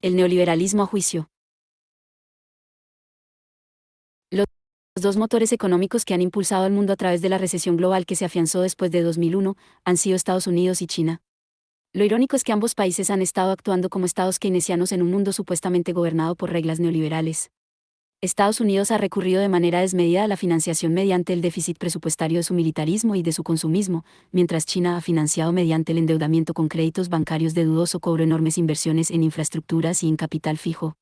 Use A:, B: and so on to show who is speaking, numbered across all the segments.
A: El neoliberalismo a juicio. Los dos motores económicos que han impulsado al mundo a través de la recesión global que se afianzó después de 2001 han sido Estados Unidos y China. Lo irónico es que ambos países han estado actuando como estados keynesianos en un mundo supuestamente gobernado por reglas neoliberales. Estados Unidos ha recurrido de manera desmedida a la financiación mediante el déficit presupuestario de su militarismo y de su consumismo, mientras China ha financiado mediante el endeudamiento con créditos bancarios de dudoso cobro enormes inversiones en infraestructuras y en capital fijo.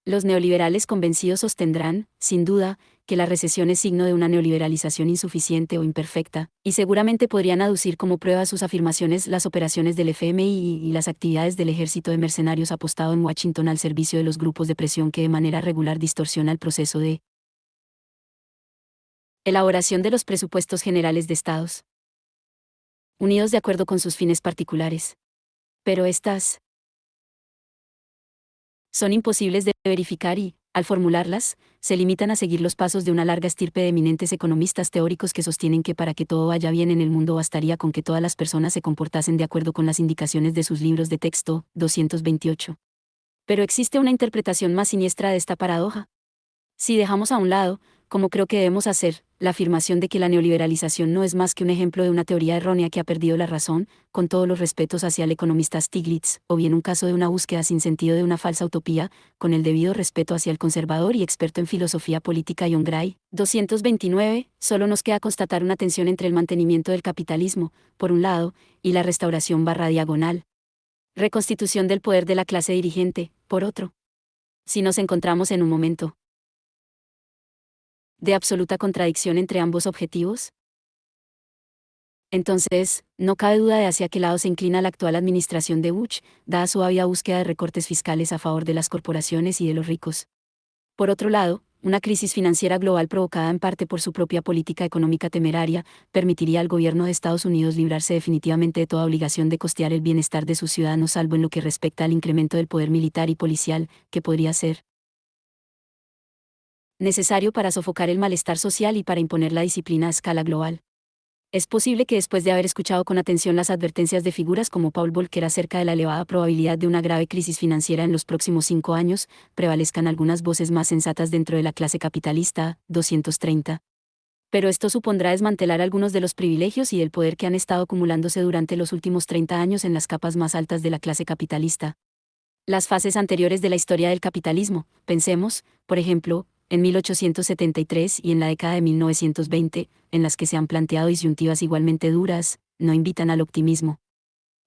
A: Los neoliberales convencidos sostendrán, sin duda, que la recesión es signo de una neoliberalización insuficiente o imperfecta, y seguramente podrían aducir como prueba sus afirmaciones las operaciones del FMI y las actividades del ejército de mercenarios apostado en Washington al servicio de los grupos de presión que de manera regular distorsiona el proceso de elaboración de los presupuestos generales de Estados Unidos de acuerdo con sus fines particulares. Pero estas son imposibles de verificar y, al formularlas, se limitan a seguir los pasos de una larga estirpe de eminentes economistas teóricos que sostienen que para que todo vaya bien en el mundo bastaría con que todas las personas se comportasen de acuerdo con las indicaciones de sus libros de texto. 228. Pero existe una interpretación más siniestra de esta paradoja. Si dejamos a un lado, como creo que debemos hacer, la afirmación de que la neoliberalización no es más que un ejemplo de una teoría errónea que ha perdido la razón, con todos los respetos hacia el economista Stiglitz, o bien un caso de una búsqueda sin sentido de una falsa utopía, con el debido respeto hacia el conservador y experto en filosofía política John Gray, 229, solo nos queda constatar una tensión entre el mantenimiento del capitalismo, por un lado, y la restauración barra diagonal, reconstitución del poder de la clase dirigente, por otro. Si nos encontramos en un momento de absoluta contradicción entre ambos objetivos, entonces, no cabe duda de hacia qué lado se inclina la actual administración de Bush, dada su ávida búsqueda de recortes fiscales a favor de las corporaciones y de los ricos. Por otro lado, una crisis financiera global provocada en parte por su propia política económica temeraria, permitiría al gobierno de Estados Unidos librarse definitivamente de toda obligación de costear el bienestar de sus ciudadanos salvo en lo que respecta al incremento del poder militar y policial, que podría ser necesario para sofocar el malestar social y para imponer la disciplina a escala global. Es posible que después de haber escuchado con atención las advertencias de figuras como Paul Volcker acerca de la elevada probabilidad de una grave crisis financiera en los próximos 5 años, prevalezcan algunas voces más sensatas dentro de la clase capitalista. 230. Pero esto supondrá desmantelar algunos de los privilegios y del poder que han estado acumulándose durante los últimos 30 años en las capas más altas de la clase capitalista. Las fases anteriores de la historia del capitalismo, pensemos, por ejemplo, en 1873 y en la década de 1920, en las que se han planteado disyuntivas igualmente duras, no invitan al optimismo.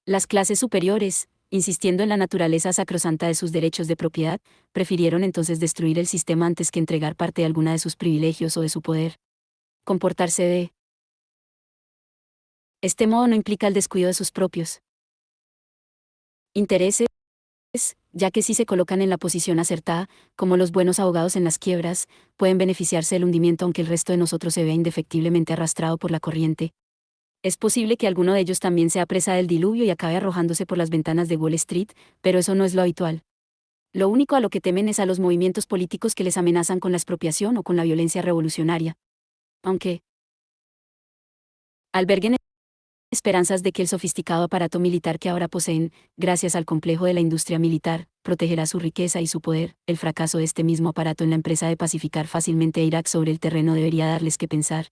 A: Las clases superiores, insistiendo en la naturaleza sacrosanta de sus derechos de propiedad, prefirieron entonces destruir el sistema antes que entregar parte de alguna de sus privilegios o de su poder. Comportarse de este modo no implica el descuido de sus propios intereses, ya que si se colocan en la posición acertada, como los buenos abogados en las quiebras, pueden beneficiarse del hundimiento aunque el resto de nosotros se vea indefectiblemente arrastrado por la corriente. Es posible que alguno de ellos también sea presa del diluvio y acabe arrojándose por las ventanas de Wall Street, pero eso no es lo habitual. Lo único a lo que temen es a los movimientos políticos que les amenazan con la expropiación o con la violencia revolucionaria. Aunque alberguen esperanzas de que el sofisticado aparato militar que ahora poseen, gracias al complejo de la industria militar, protegerá su riqueza y su poder, el fracaso de este mismo aparato en la empresa de pacificar fácilmente a Irak sobre el terreno debería darles que pensar.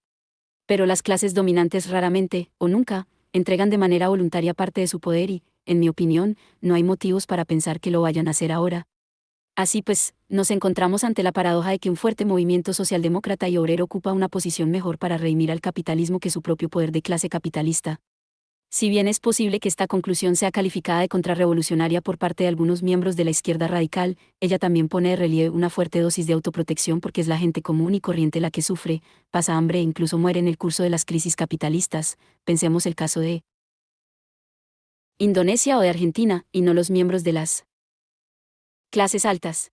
A: Pero las clases dominantes raramente, o nunca, entregan de manera voluntaria parte de su poder y, en mi opinión, no hay motivos para pensar que lo vayan a hacer ahora. Así pues, nos encontramos ante la paradoja de que un fuerte movimiento socialdemócrata y obrero ocupa una posición mejor para redimir al capitalismo que su propio poder de clase capitalista. Si bien es posible que esta conclusión sea calificada de contrarrevolucionaria por parte de algunos miembros de la izquierda radical, ella también pone de relieve una fuerte dosis de autoprotección porque es la gente común y corriente la que sufre, pasa hambre e incluso muere en el curso de las crisis capitalistas. Pensemos el caso de Indonesia o de Argentina, y no los miembros de las clases altas.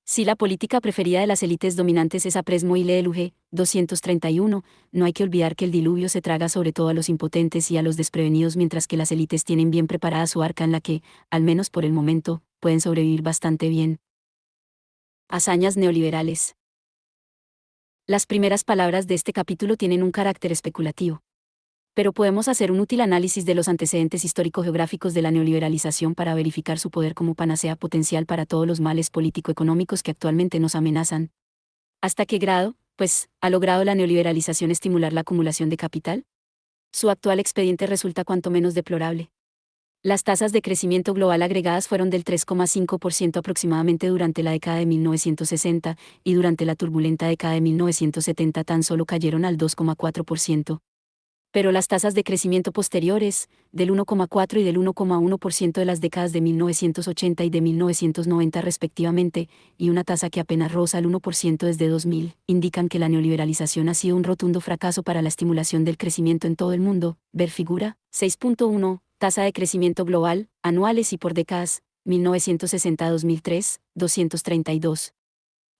A: Si la política preferida de las élites dominantes es apresmo y luge, 231, no hay que olvidar que el diluvio se traga sobre todo a los impotentes y a los desprevenidos mientras que las élites tienen bien preparada su arca en la que, al menos por el momento, pueden sobrevivir bastante bien. Hazañas neoliberales. Las primeras palabras de este capítulo tienen un carácter especulativo. Pero podemos hacer un útil análisis de los antecedentes histórico-geográficos de la neoliberalización para verificar su poder como panacea potencial para todos los males político-económicos que actualmente nos amenazan. ¿Hasta qué grado, pues, ha logrado la neoliberalización estimular la acumulación de capital? Su actual expediente resulta cuanto menos deplorable. Las tasas de crecimiento global agregadas fueron del 3,5% aproximadamente durante la década de 1960, y durante la turbulenta década de 1970 tan solo cayeron al 2,4%. Pero las tasas de crecimiento posteriores, del 1,4 y del 1,1% de las décadas de 1980 y de 1990 respectivamente, y una tasa que apenas roza el 1% desde 2000, indican que la neoliberalización ha sido un rotundo fracaso para la estimulación del crecimiento en todo el mundo. Ver figura 6.1, tasa de crecimiento global, anuales y por décadas, 1960-2003, 232.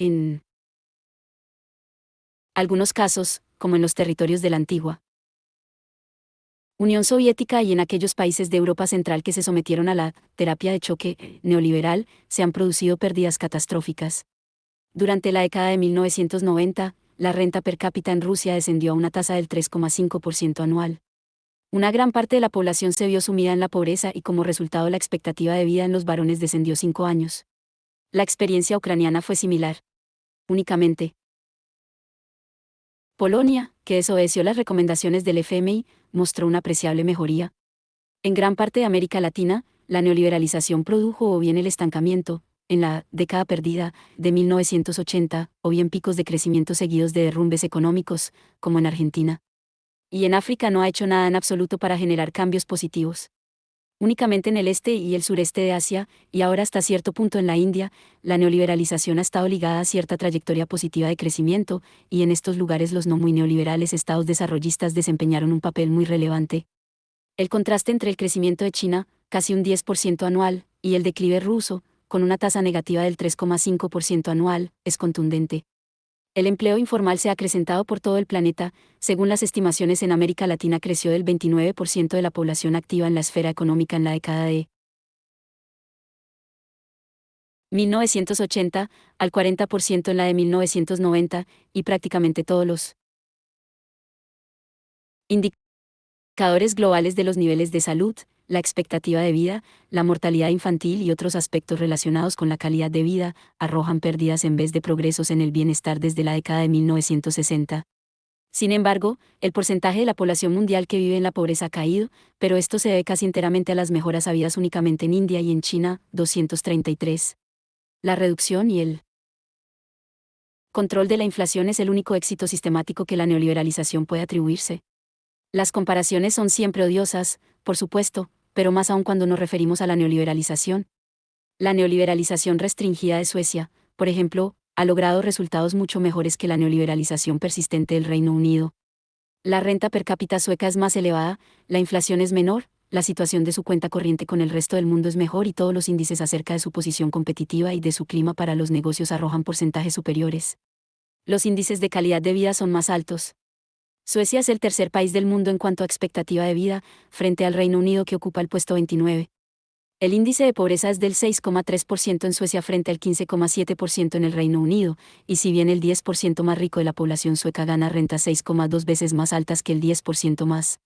A: En algunos casos, como en los territorios de la antigua Unión Soviética y en aquellos países de Europa Central que se sometieron a la terapia de choque neoliberal, se han producido pérdidas catastróficas. Durante la década de 1990, la renta per cápita en Rusia descendió a una tasa del 3,5% anual. Una gran parte de la población se vio sumida en la pobreza y como resultado la expectativa de vida en los varones descendió 5 años. La experiencia ucraniana fue similar. Únicamente, Polonia, que desobedeció las recomendaciones del FMI, mostró una apreciable mejoría. En gran parte de América Latina, la neoliberalización produjo o bien el estancamiento, en la década perdida, de 1980, o bien picos de crecimiento seguidos de derrumbes económicos, como en Argentina. Y en África no ha hecho nada en absoluto para generar cambios positivos. Únicamente en el este y el sureste de Asia, y ahora hasta cierto punto en la India, la neoliberalización ha estado ligada a cierta trayectoria positiva de crecimiento, y en estos lugares los no muy neoliberales estados desarrollistas desempeñaron un papel muy relevante. El contraste entre el crecimiento de China, casi un 10% anual, y el declive ruso, con una tasa negativa del 3,5% anual, es contundente. El empleo informal se ha acrecentado por todo el planeta. Según las estimaciones, en América Latina creció del 29% de la población activa en la esfera económica en la década de 1980, al 40% en la de 1990, y prácticamente todos los indicadores globales de los niveles de salud, la expectativa de vida, la mortalidad infantil y otros aspectos relacionados con la calidad de vida, arrojan pérdidas en vez de progresos en el bienestar desde la década de 1960. Sin embargo, el porcentaje de la población mundial que vive en la pobreza ha caído, pero esto se debe casi enteramente a las mejoras habidas únicamente en India y en China, 233. La reducción y el control de la inflación es el único éxito sistemático que la neoliberalización puede atribuirse. Las comparaciones son siempre odiosas, por supuesto, pero más aún cuando nos referimos a la neoliberalización. La neoliberalización restringida de Suecia, por ejemplo, ha logrado resultados mucho mejores que la neoliberalización persistente del Reino Unido. La renta per cápita sueca es más elevada, la inflación es menor, la situación de su cuenta corriente con el resto del mundo es mejor y todos los índices acerca de su posición competitiva y de su clima para los negocios arrojan porcentajes superiores. Los índices de calidad de vida son más altos. Suecia es el tercer país del mundo en cuanto a expectativa de vida, frente al Reino Unido que ocupa el puesto 29. El índice de pobreza es del 6,3% en Suecia frente al 15,7% en el Reino Unido, y si bien el 10% más rico de la población sueca gana rentas 6,2 veces más altas que el 10% más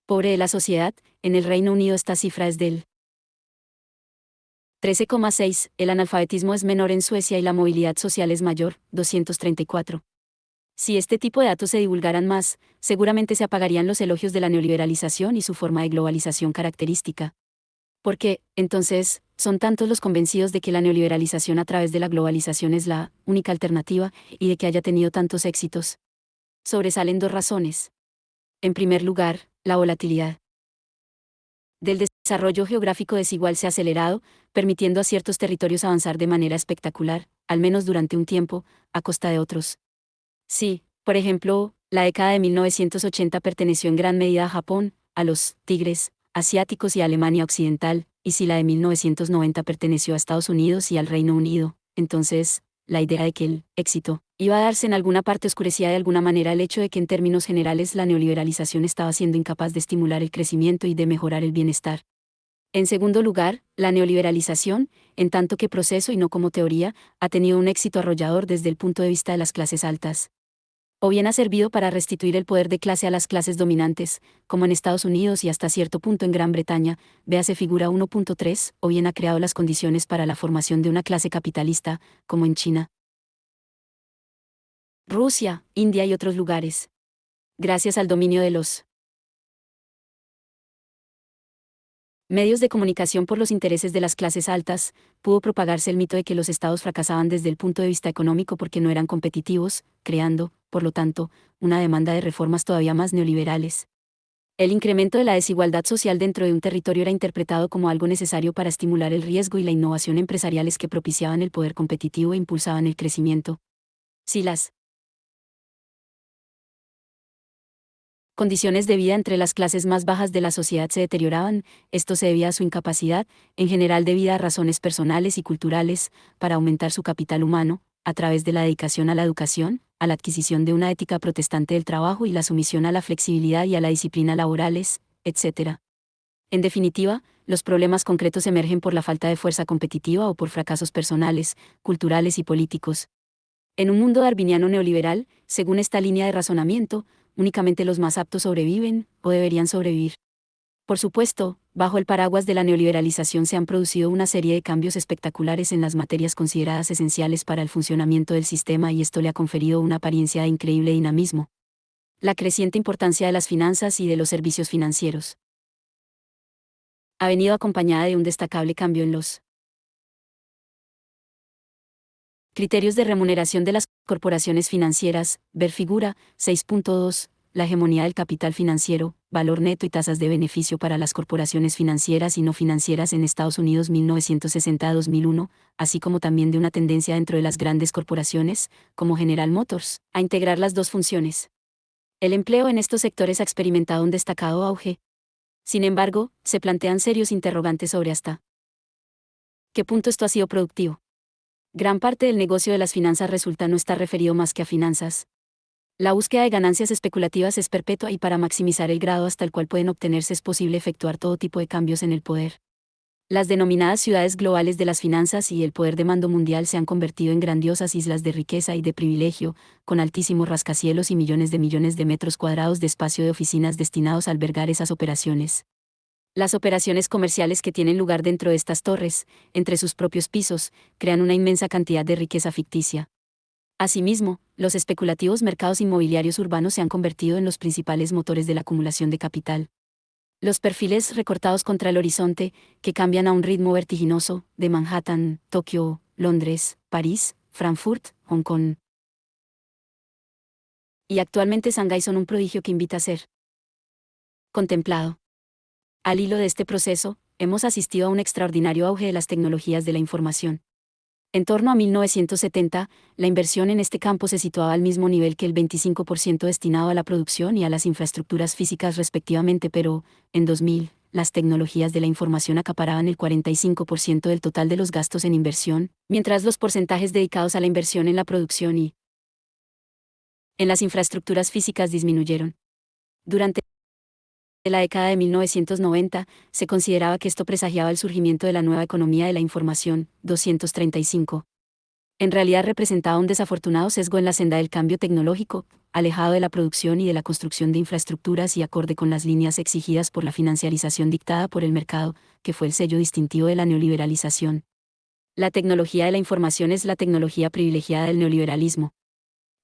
A: pobre de la sociedad, en el Reino Unido esta cifra es del 13,6, el analfabetismo es menor en Suecia y la movilidad social es mayor, 234. Si este tipo de datos se divulgaran más, seguramente se apagarían los elogios de la neoliberalización y su forma de globalización característica. Porque, entonces, son tantos los convencidos de que la neoliberalización a través de la globalización es la única alternativa, y de que haya tenido tantos éxitos. Sobresalen dos razones. En primer lugar, la volatilidad del desarrollo geográfico desigual se ha acelerado, permitiendo a ciertos territorios avanzar de manera espectacular, al menos durante un tiempo, a costa de otros. Sí, por ejemplo, la década de 1980 perteneció en gran medida a Japón, a los tigres asiáticos y a Alemania Occidental, y si la de 1990 perteneció a Estados Unidos y al Reino Unido, entonces, la idea de que el éxito iba a darse en alguna parte oscurecía de alguna manera el hecho de que en términos generales la neoliberalización estaba siendo incapaz de estimular el crecimiento y de mejorar el bienestar. En segundo lugar, la neoliberalización, en tanto que proceso y no como teoría, ha tenido un éxito arrollador desde el punto de vista de las clases altas. o bien ha servido para restituir el poder de clase a las clases dominantes, como en Estados Unidos y hasta cierto punto en Gran Bretaña, véase figura 1.3, o bien ha creado las condiciones para la formación de una clase capitalista, como en China, Rusia, India y otros lugares. Gracias al dominio de los medios de comunicación por los intereses de las clases altas, pudo propagarse el mito de que los estados fracasaban desde el punto de vista económico porque no eran competitivos, creando, por lo tanto, una demanda de reformas todavía más neoliberales. El incremento de la desigualdad social dentro de un territorio era interpretado como algo necesario para estimular el riesgo y la innovación empresariales que propiciaban el poder competitivo e impulsaban el crecimiento. Si las condiciones de vida entre las clases más bajas de la sociedad se deterioraban, esto se debía a su incapacidad, en general debido a razones personales y culturales, para aumentar su capital humano, a través de la dedicación a la educación, a la adquisición de una ética protestante del trabajo y la sumisión a la flexibilidad y a la disciplina laborales, etc. En definitiva, los problemas concretos emergen por la falta de fuerza competitiva o por fracasos personales, culturales y políticos. En un mundo darwiniano neoliberal, según esta línea de razonamiento, únicamente los más aptos sobreviven, o deberían sobrevivir. Por supuesto, bajo el paraguas de la neoliberalización se han producido una serie de cambios espectaculares en las materias consideradas esenciales para el funcionamiento del sistema y esto le ha conferido una apariencia de increíble dinamismo. La creciente importancia de las finanzas y de los servicios financieros ha venido acompañada de un destacable cambio en los criterios de remuneración de las corporaciones financieras, ver figura 6.2, la hegemonía del capital financiero, valor neto y tasas de beneficio para las corporaciones financieras y no financieras en Estados Unidos 1960-2001, así como también de una tendencia dentro de las grandes corporaciones, como General Motors, a integrar las dos funciones. El empleo en estos sectores ha experimentado un destacado auge. Sin embargo, se plantean serios interrogantes sobre hasta qué punto esto ha sido productivo. Gran parte del negocio de las finanzas resulta no estar referido más que a finanzas. La búsqueda de ganancias especulativas es perpetua y para maximizar el grado hasta el cual pueden obtenerse es posible efectuar todo tipo de cambios en el poder. Las denominadas ciudades globales de las finanzas y el poder de mando mundial se han convertido en grandiosas islas de riqueza y de privilegio, con altísimos rascacielos y millones de metros cuadrados de espacio de oficinas destinados a albergar esas operaciones. Las operaciones comerciales que tienen lugar dentro de estas torres, entre sus propios pisos, crean una inmensa cantidad de riqueza ficticia. Asimismo, los especulativos mercados inmobiliarios urbanos se han convertido en los principales motores de la acumulación de capital. Los perfiles recortados contra el horizonte, que cambian a un ritmo vertiginoso, de Manhattan, Tokio, Londres, París, Frankfurt, Hong Kong y actualmente Shanghái son un prodigio que invita a ser contemplado. Al hilo de este proceso, hemos asistido a un extraordinario auge de las tecnologías de la información. En torno a 1970, la inversión en este campo se situaba al mismo nivel que el 25% destinado a la producción y a las infraestructuras físicas respectivamente, pero, en 2000, las tecnologías de la información acaparaban el 45% del total de los gastos en inversión, mientras los porcentajes dedicados a la inversión en la producción y en las infraestructuras físicas disminuyeron. Durante la década de 1990, se consideraba que esto presagiaba el surgimiento de la nueva economía de la información, 235. En realidad representaba un desafortunado sesgo en la senda del cambio tecnológico, alejado de la producción y de la construcción de infraestructuras y acorde con las líneas exigidas por la financiarización dictada por el mercado, que fue el sello distintivo de la neoliberalización. La tecnología de la información es la tecnología privilegiada del neoliberalismo.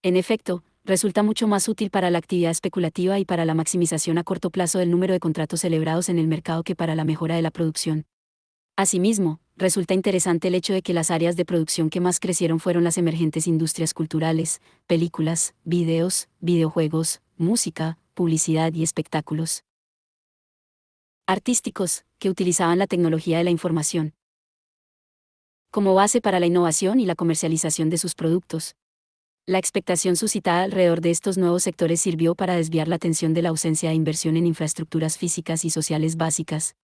A: En efecto, resulta mucho más útil para la actividad especulativa y para la maximización a corto plazo del número de contratos celebrados en el mercado que para la mejora de la producción. Asimismo, resulta interesante el hecho de que las áreas de producción que más crecieron fueron las emergentes industrias culturales, películas, videos, videojuegos, música, publicidad y espectáculos artísticos, que utilizaban la tecnología de la información como base para la innovación y la comercialización de sus productos. La expectación suscitada alrededor de estos nuevos sectores sirvió para desviar la atención de la ausencia de inversión en infraestructuras físicas y sociales básicas.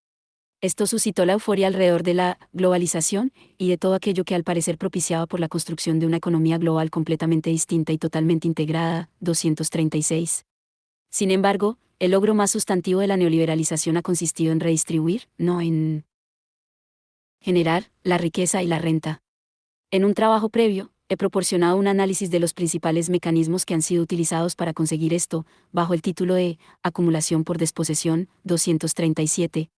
A: Esto suscitó la euforia alrededor de la globalización y de todo aquello que al parecer propiciaba por la construcción de una economía global completamente distinta y totalmente integrada, 236. Sin embargo, el logro más sustantivo de la neoliberalización ha consistido en redistribuir, no en generar, la riqueza y la renta. En un trabajo previo, he proporcionado un análisis de los principales mecanismos que han sido utilizados para conseguir esto, bajo el título de Acumulación por desposesión, 237.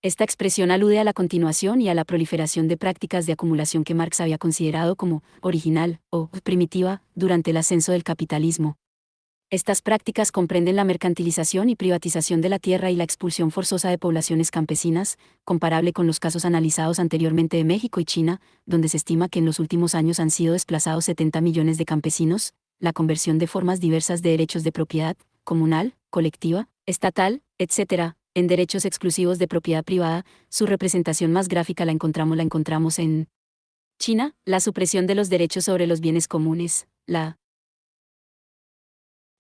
A: Esta expresión alude a la continuación y a la proliferación de prácticas de acumulación que Marx había considerado como original o primitiva durante el ascenso del capitalismo. Estas prácticas comprenden la mercantilización y privatización de la tierra y la expulsión forzosa de poblaciones campesinas, comparable con los casos analizados anteriormente de México y China, donde se estima que en los últimos años han sido desplazados 70 millones de campesinos, la conversión de formas diversas de derechos de propiedad, comunal, colectiva, estatal, etc., en derechos exclusivos de propiedad privada. Su representación más gráfica la encontramos en China, la supresión de los derechos sobre los bienes comunes, la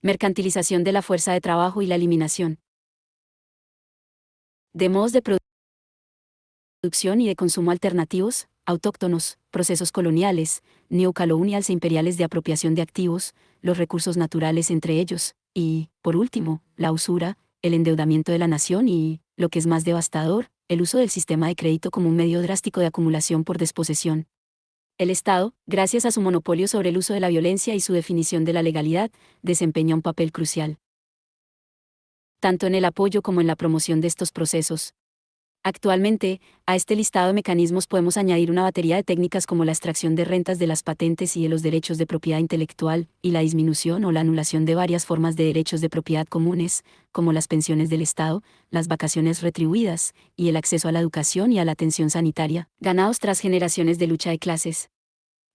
A: mercantilización de la fuerza de trabajo y la eliminación de modos de producción y de consumo alternativos, autóctonos, procesos coloniales, neocoloniales e imperiales de apropiación de activos, los recursos naturales entre ellos, y, por último, la usura, el endeudamiento de la nación y, lo que es más devastador, el uso del sistema de crédito como un medio drástico de acumulación por desposesión. El Estado, gracias a su monopolio sobre el uso de la violencia y su definición de la legalidad, desempeña un papel crucial, tanto en el apoyo como en la promoción de estos procesos. Actualmente, a este listado de mecanismos podemos añadir una batería de técnicas como la extracción de rentas de las patentes y de los derechos de propiedad intelectual, y la disminución o la anulación de varias formas de derechos de propiedad comunes, como las pensiones del Estado, las vacaciones retribuidas, y el acceso a la educación y a la atención sanitaria, ganados tras generaciones de lucha de clases.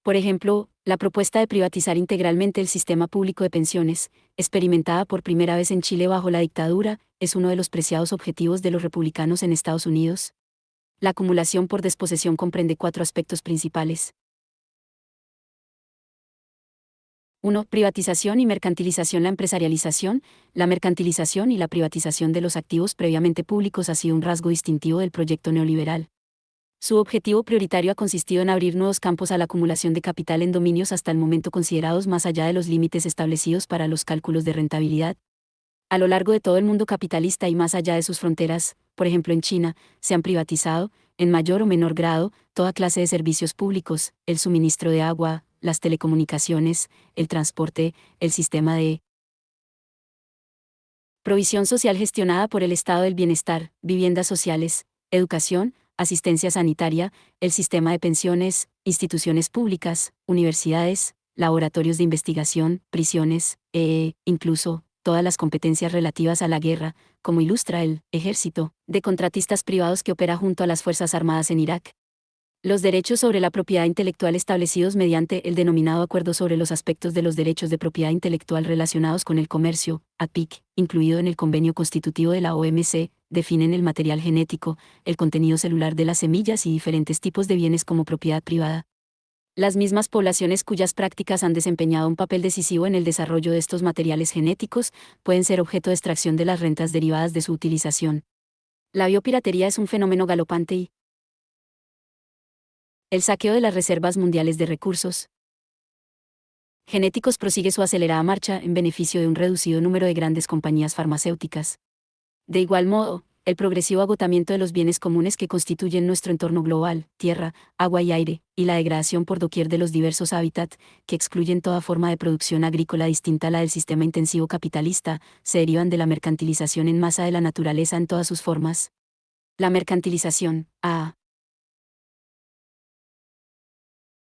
A: Por ejemplo, la propuesta de privatizar integralmente el sistema público de pensiones, experimentada por primera vez en Chile bajo la dictadura, es uno de los preciados objetivos de los republicanos en Estados Unidos. La acumulación por desposesión comprende 4 aspectos principales. 1. Privatización y mercantilización. La empresarialización, la mercantilización y la privatización de los activos previamente públicos ha sido un rasgo distintivo del proyecto neoliberal. Su objetivo prioritario ha consistido en abrir nuevos campos a la acumulación de capital en dominios hasta el momento considerados más allá de los límites establecidos para los cálculos de rentabilidad. A lo largo de todo el mundo capitalista y más allá de sus fronteras, por ejemplo en China, se han privatizado, en mayor o menor grado, toda clase de servicios públicos, el suministro de agua, las telecomunicaciones, el transporte, el sistema de provisión social gestionada por el Estado del Bienestar, viviendas sociales, educación, asistencia sanitaria, el sistema de pensiones, instituciones públicas, universidades, laboratorios de investigación, prisiones, incluso, todas las competencias relativas a la guerra, como ilustra el ejército de contratistas privados que opera junto a las Fuerzas Armadas en Irak. Los derechos sobre la propiedad intelectual establecidos mediante el denominado Acuerdo sobre los aspectos de los derechos de propiedad intelectual relacionados con el comercio, APIC, incluido en el convenio constitutivo de la OMC, definen el material genético, el contenido celular de las semillas y diferentes tipos de bienes como propiedad privada. Las mismas poblaciones cuyas prácticas han desempeñado un papel decisivo en el desarrollo de estos materiales genéticos pueden ser objeto de extracción de las rentas derivadas de su utilización. La biopiratería es un fenómeno galopante y el saqueo de las reservas mundiales de recursos genéticos prosigue su acelerada marcha en beneficio de un reducido número de grandes compañías farmacéuticas. De igual modo, el progresivo agotamiento de los bienes comunes que constituyen nuestro entorno global, tierra, agua y aire, y la degradación por doquier de los diversos hábitats, que excluyen toda forma de producción agrícola distinta a la del sistema intensivo capitalista, se derivan de la mercantilización en masa de la naturaleza en todas sus formas. La mercantilización, a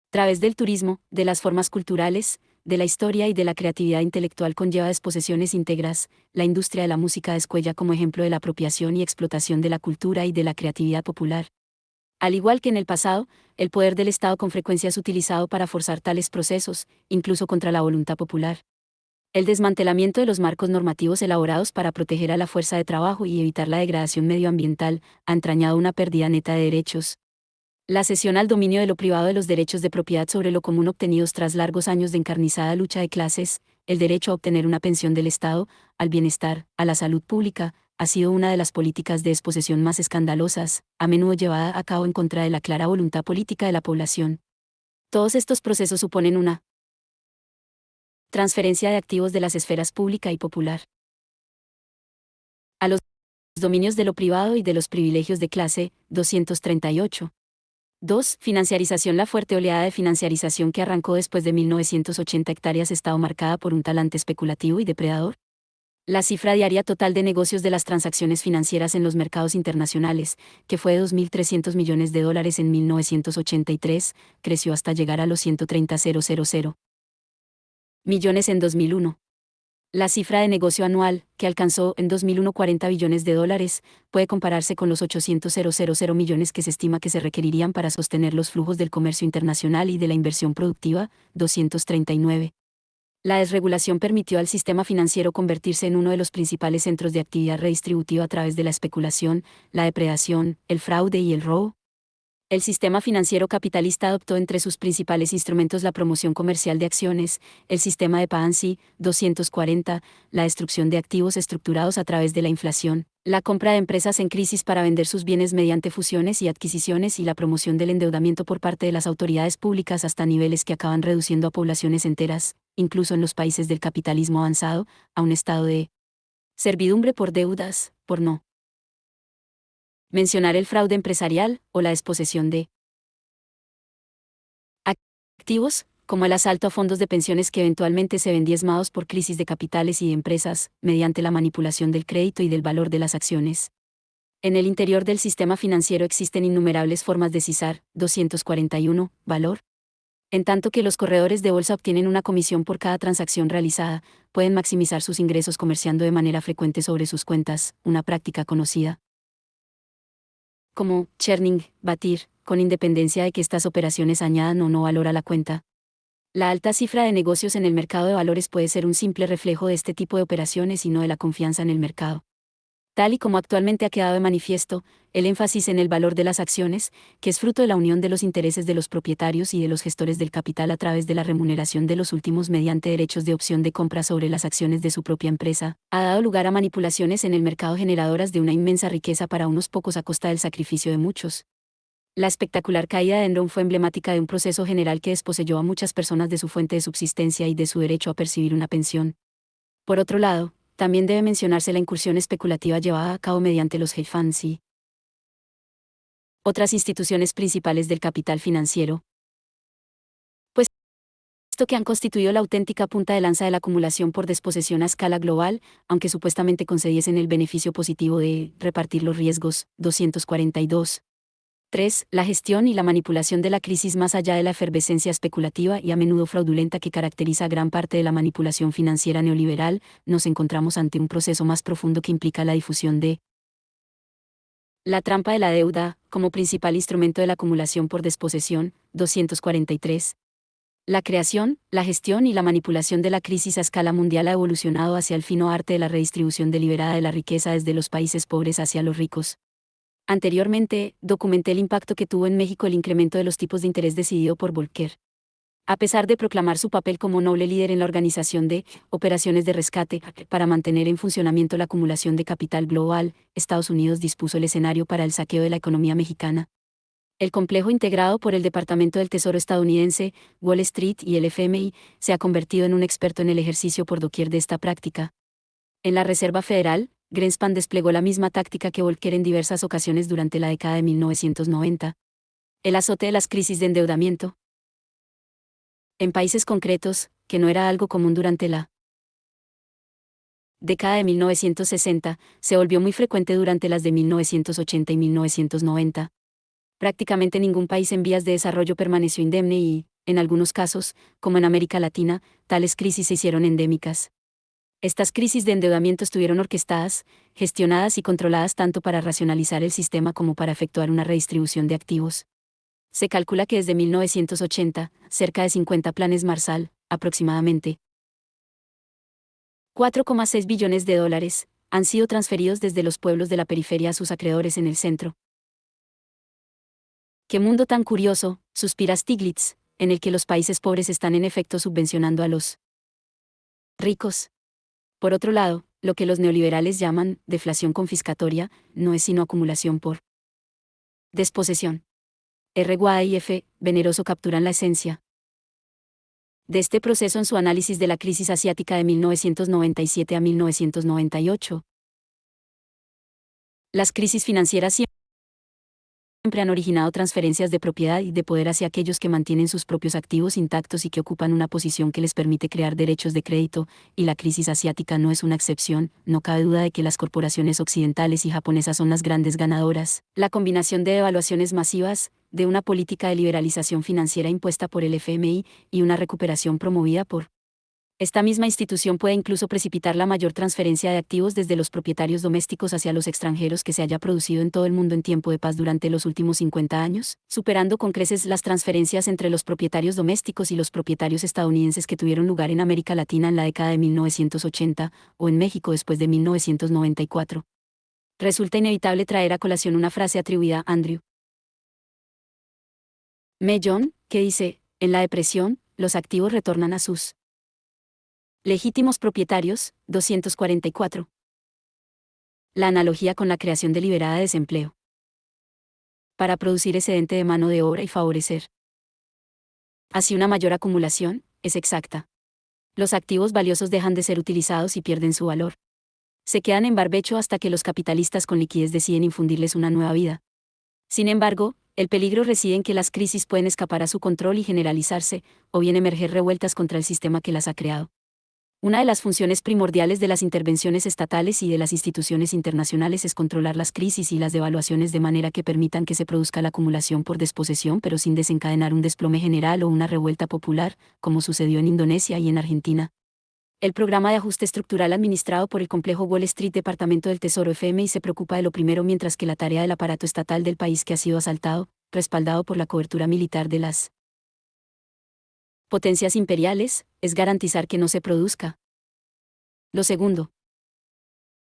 A: través del turismo, de las formas culturales, de la historia y de la creatividad intelectual conlleva desposesiones íntegras. La industria de la música descuella como ejemplo de la apropiación y explotación de la cultura y de la creatividad popular. Al igual que en el pasado, el poder del Estado con frecuencia es utilizado para forzar tales procesos, incluso contra la voluntad popular. El desmantelamiento de los marcos normativos elaborados para proteger a la fuerza de trabajo y evitar la degradación medioambiental ha entrañado una pérdida neta de derechos. La cesión al dominio de lo privado de los derechos de propiedad sobre lo común obtenidos tras largos años de encarnizada lucha de clases, el derecho a obtener una pensión del Estado, al bienestar, a la salud pública, ha sido una de las políticas de desposesión más escandalosas, a menudo llevada a cabo en contra de la clara voluntad política de la población. Todos estos procesos suponen una transferencia de activos de las esferas pública y popular a los dominios de lo privado y de los privilegios de clase. 238. 2. Financiarización. La fuerte oleada de financiarización que arrancó después de 1980 hectáreas estado marcada por un talante especulativo y depredador. La cifra diaria total de negocios de las transacciones financieras en los mercados internacionales, que fue de 2.300 millones de dólares en 1983, creció hasta llegar a los 130.000 millones en 2001. La cifra de negocio anual, que alcanzó en 2001 40 billones de dólares, puede compararse con los 800.000 millones que se estima que se requerirían para sostener los flujos del comercio internacional y de la inversión productiva, 239. La desregulación permitió al sistema financiero convertirse en uno de los principales centros de actividad redistributiva a través de la especulación, la depredación, el fraude y el robo. El sistema financiero capitalista adoptó entre sus principales instrumentos la promoción comercial de acciones, el sistema de Pansy, 240, la destrucción de activos estructurados a través de la inflación, la compra de empresas en crisis para vender sus bienes mediante fusiones y adquisiciones y la promoción del endeudamiento por parte de las autoridades públicas hasta niveles que acaban reduciendo a poblaciones enteras, incluso en los países del capitalismo avanzado, a un estado de servidumbre por deudas, por no mencionar el fraude empresarial o la desposesión de activos, como el asalto a fondos de pensiones que eventualmente se ven diezmados por crisis de capitales y de empresas, mediante la manipulación del crédito y del valor de las acciones. En el interior del sistema financiero existen innumerables formas de cisar, 241, valor. En tanto que los corredores de bolsa obtienen una comisión por cada transacción realizada, pueden maximizar sus ingresos comerciando de manera frecuente sobre sus cuentas, una práctica conocida como churning, batir, con independencia de que estas operaciones añadan o no valor a la cuenta. La alta cifra de negocios en el mercado de valores puede ser un simple reflejo de este tipo de operaciones y no de la confianza en el mercado. Tal y como actualmente ha quedado de manifiesto, el énfasis en el valor de las acciones, que es fruto de la unión de los intereses de los propietarios y de los gestores del capital a través de la remuneración de los últimos mediante derechos de opción de compra sobre las acciones de su propia empresa, ha dado lugar a manipulaciones en el mercado generadoras de una inmensa riqueza para unos pocos a costa del sacrificio de muchos. La espectacular caída de Enron fue emblemática de un proceso general que desposeyó a muchas personas de su fuente de subsistencia y de su derecho a percibir una pensión. Por otro lado, también debe mencionarse la incursión especulativa llevada a cabo mediante los hedge funds y otras instituciones principales del capital financiero, pues esto que han constituido la auténtica punta de lanza de la acumulación por desposesión a escala global, aunque supuestamente concediesen el beneficio positivo de repartir los riesgos, 242. 3. La gestión y la manipulación de la crisis más allá de la efervescencia especulativa y a menudo fraudulenta que caracteriza gran parte de la manipulación financiera neoliberal, nos encontramos ante un proceso más profundo que implica la difusión de la trampa de la deuda, como principal instrumento de la acumulación por desposesión, 243. La creación, la gestión y la manipulación de la crisis a escala mundial ha evolucionado hacia el fino arte de la redistribución deliberada de la riqueza desde los países pobres hacia los ricos. Anteriormente, documenté el impacto que tuvo en México el incremento de los tipos de interés decidido por Volcker. A pesar de proclamar su papel como noble líder en la organización de operaciones de rescate para mantener en funcionamiento la acumulación de capital global, Estados Unidos dispuso el escenario para el saqueo de la economía mexicana. El complejo integrado por el Departamento del Tesoro estadounidense, Wall Street y el FMI se ha convertido en un experto en el ejercicio por doquier de esta práctica. En la Reserva Federal, Greenspan desplegó la misma táctica que Volcker en diversas ocasiones durante la década de 1990. El azote de las crisis de endeudamiento en países concretos, que no era algo común durante la década de 1960, se volvió muy frecuente durante las de 1980 y 1990. Prácticamente ningún país en vías de desarrollo permaneció indemne y, en algunos casos, como en América Latina, tales crisis se hicieron endémicas. Estas crisis de endeudamiento estuvieron orquestadas, gestionadas y controladas tanto para racionalizar el sistema como para efectuar una redistribución de activos. Se calcula que desde 1980, cerca de 50 planes Marshall, aproximadamente 4,6 billones de dólares, han sido transferidos desde los pueblos de la periferia a sus acreedores en el centro. ¡Qué mundo tan curioso!, suspira Stiglitz, en el que los países pobres están en efecto subvencionando a los ricos. Por otro lado, lo que los neoliberales llaman deflación confiscatoria, no es sino acumulación por desposesión. Rway y F. Veneroso capturan la esencia de este proceso en su análisis de la crisis asiática de 1997 a 1998. Las crisis financieras siempre han originado transferencias de propiedad y de poder hacia aquellos que mantienen sus propios activos intactos y que ocupan una posición que les permite crear derechos de crédito, y la crisis asiática no es una excepción. No cabe duda de que las corporaciones occidentales y japonesas son las grandes ganadoras. La combinación de devaluaciones masivas, de una política de liberalización financiera impuesta por el FMI, y una recuperación promovida por esta misma institución puede incluso precipitar la mayor transferencia de activos desde los propietarios domésticos hacia los extranjeros que se haya producido en todo el mundo en tiempo de paz durante los últimos 50 años, superando con creces las transferencias entre los propietarios domésticos y los propietarios estadounidenses que tuvieron lugar en América Latina en la década de 1980, o en México después de 1994. Resulta inevitable traer a colación una frase atribuida a Andrew Mellon, que dice: en la depresión, los activos retornan a sus legítimos propietarios. 244. La analogía con la creación deliberada de desempleo. Para producir excedente de mano de obra y favorecer así una mayor acumulación, es exacta. Los activos valiosos dejan de ser utilizados y pierden su valor. Se quedan en barbecho hasta que los capitalistas con liquidez deciden infundirles una nueva vida. Sin embargo, el peligro reside en que las crisis pueden escapar a su control y generalizarse, o bien emerger revueltas contra el sistema que las ha creado. Una de las funciones primordiales de las intervenciones estatales y de las instituciones internacionales es controlar las crisis y las devaluaciones de manera que permitan que se produzca la acumulación por desposesión, pero sin desencadenar un desplome general o una revuelta popular, como sucedió en Indonesia y en Argentina. El programa de ajuste estructural administrado por el complejo Wall Street Departamento del Tesoro FMI se preocupa de lo primero, mientras que la tarea del aparato estatal del país que ha sido asaltado, respaldado por la cobertura militar de las potencias imperiales, es garantizar que no se produzca lo segundo.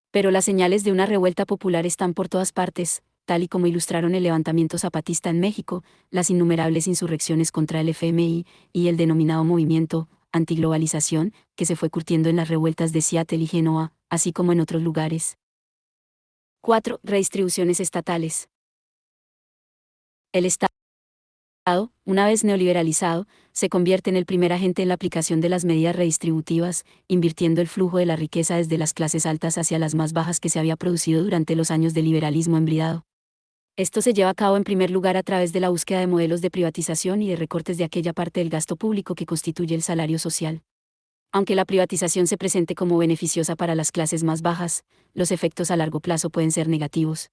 A: Pero las señales de una revuelta popular están por todas partes, tal y como ilustraron el levantamiento zapatista en México, las innumerables insurrecciones contra el FMI, y el denominado movimiento antiglobalización, que se fue curtiendo en las revueltas de Seattle y Génova, así como en otros lugares. 4. Redistribuciones estatales. El Estado, una vez neoliberalizado, se convierte en el primer agente en la aplicación de las medidas redistributivas, invirtiendo el flujo de la riqueza desde las clases altas hacia las más bajas que se había producido durante los años del liberalismo embridado. Esto se lleva a cabo en primer lugar a través de la búsqueda de modelos de privatización y de recortes de aquella parte del gasto público que constituye el salario social. Aunque la privatización se presente como beneficiosa para las clases más bajas, los efectos a largo plazo pueden ser negativos.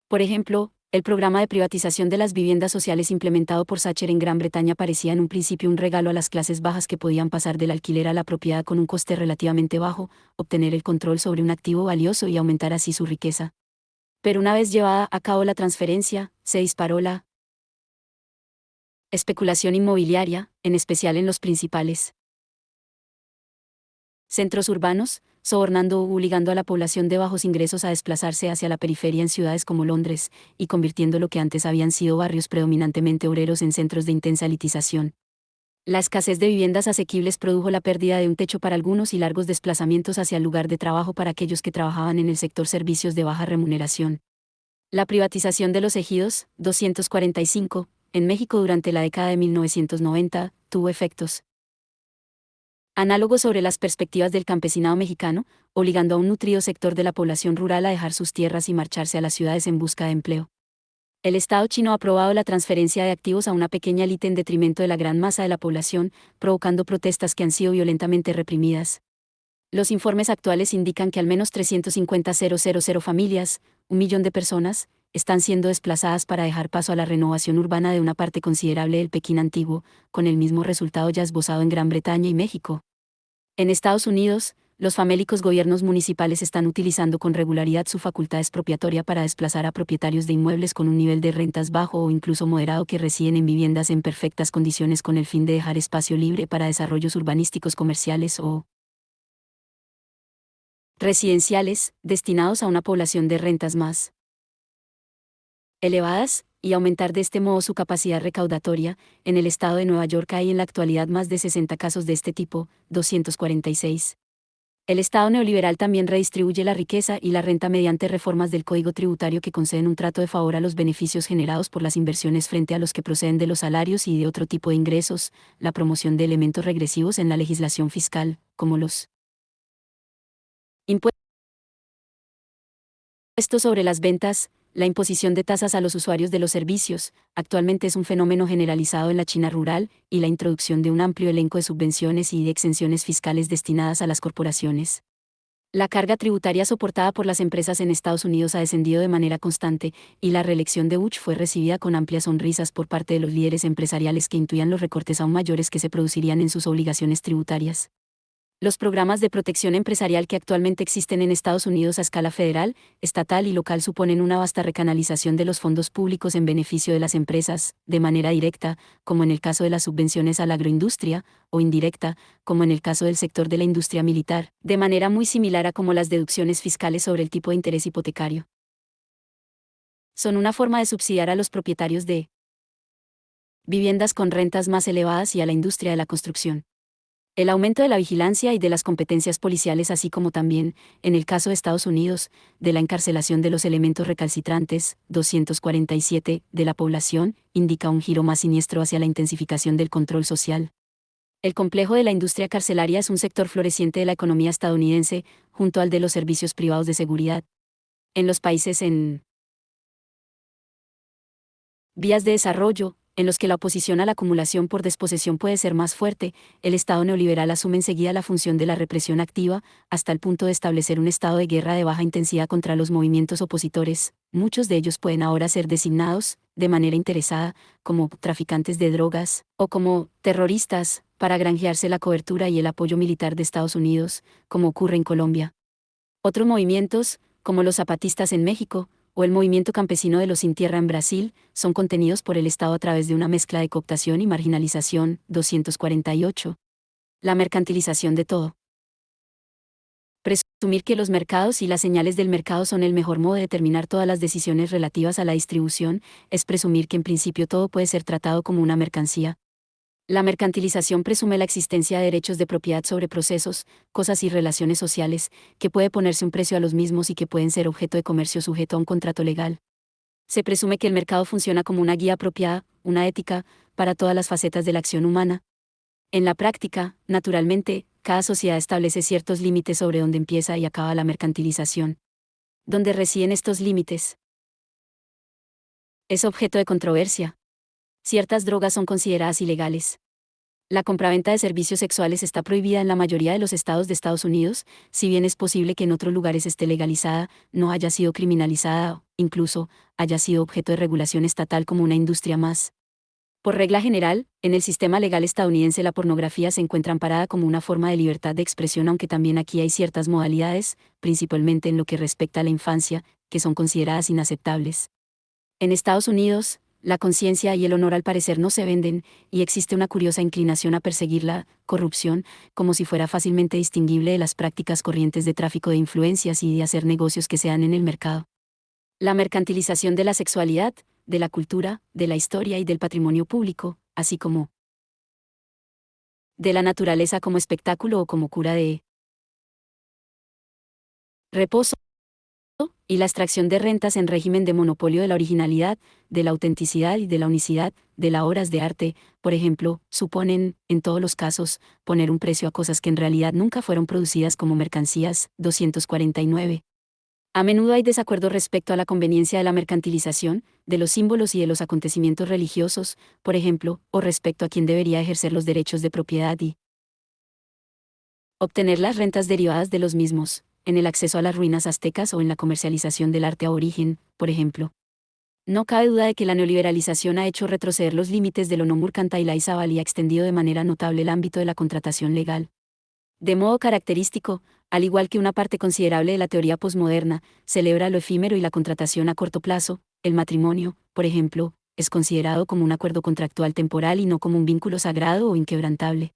A: Por ejemplo, el programa de privatización de las viviendas sociales implementado por Thatcher en Gran Bretaña parecía en un principio un regalo a las clases bajas que podían pasar del alquiler a la propiedad con un coste relativamente bajo, obtener el control sobre un activo valioso y aumentar así su riqueza. Pero una vez llevada a cabo la transferencia, se disparó la especulación inmobiliaria, en especial en los principales centros urbanos, sobornando o obligando a la población de bajos ingresos a desplazarse hacia la periferia en ciudades como Londres, y convirtiendo lo que antes habían sido barrios predominantemente obreros en centros de intensa elitización. La escasez de viviendas asequibles produjo la pérdida de un techo para algunos y largos desplazamientos hacia el lugar de trabajo para aquellos que trabajaban en el sector servicios de baja remuneración. La privatización de los ejidos, 245, en México durante la década de 1990, tuvo efectos análogos sobre las perspectivas del campesinado mexicano, obligando a un nutrido sector de la población rural a dejar sus tierras y marcharse a las ciudades en busca de empleo. El Estado chino ha aprobado la transferencia de activos a una pequeña élite en detrimento de la gran masa de la población, provocando protestas que han sido violentamente reprimidas. Los informes actuales indican que al menos 350.000 familias, 1 millón de personas, están siendo desplazadas para dejar paso a la renovación urbana de una parte considerable del Pekín antiguo, con el mismo resultado ya esbozado en Gran Bretaña y México. En Estados Unidos, los famélicos gobiernos municipales están utilizando con regularidad su facultad expropiatoria para desplazar a propietarios de inmuebles con un nivel de rentas bajo o incluso moderado que residen en viviendas en perfectas condiciones con el fin de dejar espacio libre para desarrollos urbanísticos comerciales o residenciales, destinados a una población de rentas más elevadas, y aumentar de este modo su capacidad recaudatoria. En el estado de Nueva York hay en la actualidad más de 60 casos de este tipo, 246. El Estado neoliberal también redistribuye la riqueza y la renta mediante reformas del Código Tributario que conceden un trato de favor a los beneficios generados por las inversiones frente a los que proceden de los salarios y de otro tipo de ingresos, la promoción de elementos regresivos en la legislación fiscal, como los impuestos sobre las ventas, La imposición de tasas a los usuarios de los servicios, actualmente es un fenómeno generalizado en la China rural, y la introducción de un amplio elenco de subvenciones y de exenciones fiscales destinadas a las corporaciones. La carga tributaria soportada por las empresas en Estados Unidos ha descendido de manera constante, y la reelección de Bush fue recibida con amplias sonrisas por parte de los líderes empresariales que intuían los recortes aún mayores que se producirían en sus obligaciones tributarias. Los programas de protección empresarial que actualmente existen en Estados Unidos a escala federal, estatal y local suponen una vasta recanalización de los fondos públicos en beneficio de las empresas, de manera directa, como en el caso de las subvenciones a la agroindustria, o indirecta, como en el caso del sector de la industria militar, de manera muy similar a como las deducciones fiscales sobre el tipo de interés hipotecario. Son una forma de subsidiar a los propietarios de viviendas con rentas más elevadas y a la industria de la construcción. El aumento de la vigilancia y de las competencias policiales, así como también, en el caso de Estados Unidos, de la encarcelación de los elementos recalcitrantes, 247, de la población, indica un giro más siniestro hacia la intensificación del control social. El complejo de la industria carcelaria es un sector floreciente de la economía estadounidense, junto al de los servicios privados de seguridad. En los países en vías de desarrollo, en los que la oposición a la acumulación por desposesión puede ser más fuerte, el Estado neoliberal asume enseguida la función de la represión activa, hasta el punto de establecer un estado de guerra de baja intensidad contra los movimientos opositores. Muchos de ellos pueden ahora ser designados, de manera interesada, como traficantes de drogas, o como terroristas, para granjearse la cobertura y el apoyo militar de Estados Unidos, como ocurre en Colombia. Otros movimientos, como los zapatistas en México, o el movimiento campesino de los sin tierra en Brasil, son contenidos por el Estado a través de una mezcla de cooptación y marginalización. 248. La mercantilización de todo. Presumir que los mercados y las señales del mercado son el mejor modo de determinar todas las decisiones relativas a la distribución, es presumir que en principio todo puede ser tratado como una mercancía. La mercantilización presume la existencia de derechos de propiedad sobre procesos, cosas y relaciones sociales, que puede ponerse un precio a los mismos y que pueden ser objeto de comercio sujeto a un contrato legal. Se presume que el mercado funciona como una guía apropiada, una ética, para todas las facetas de la acción humana. En la práctica, naturalmente, cada sociedad establece ciertos límites sobre dónde empieza y acaba la mercantilización. ¿Dónde residen estos límites? Es objeto de controversia. Ciertas drogas son consideradas ilegales. La compraventa de servicios sexuales está prohibida en la mayoría de los estados de Estados Unidos, si bien es posible que en otros lugares esté legalizada, no haya sido criminalizada o, incluso, haya sido objeto de regulación estatal como una industria más. Por regla general, en el sistema legal estadounidense la pornografía se encuentra amparada como una forma de libertad de expresión, aunque también aquí hay ciertas modalidades, principalmente en lo que respecta a la infancia, que son consideradas inaceptables. En Estados Unidos, la conciencia y el honor al parecer no se venden, y existe una curiosa inclinación a perseguir la corrupción, como si fuera fácilmente distinguible de las prácticas corrientes de tráfico de influencias y de hacer negocios que se dan en el mercado. La mercantilización de la sexualidad, de la cultura, de la historia y del patrimonio público, así como de la naturaleza como espectáculo o como cura de reposo, y la extracción de rentas en régimen de monopolio de la originalidad, de la autenticidad y de la unicidad de las obras de arte, por ejemplo, suponen, en todos los casos, poner un precio a cosas que en realidad nunca fueron producidas como mercancías. 249. A menudo hay desacuerdo respecto a la conveniencia de la mercantilización, de los símbolos y de los acontecimientos religiosos, por ejemplo, o respecto a quién debería ejercer los derechos de propiedad y obtener las rentas derivadas de los mismos, en el acceso a las ruinas aztecas o en la comercialización del arte aborigen, por ejemplo. No cabe duda de que la neoliberalización ha hecho retroceder los límites de lo no mercantilizable y ha extendido de manera notable el ámbito de la contratación legal. De modo característico, al igual que una parte considerable de la teoría posmoderna, celebra lo efímero y la contratación a corto plazo. El matrimonio, por ejemplo, es considerado como un acuerdo contractual temporal y no como un vínculo sagrado o inquebrantable.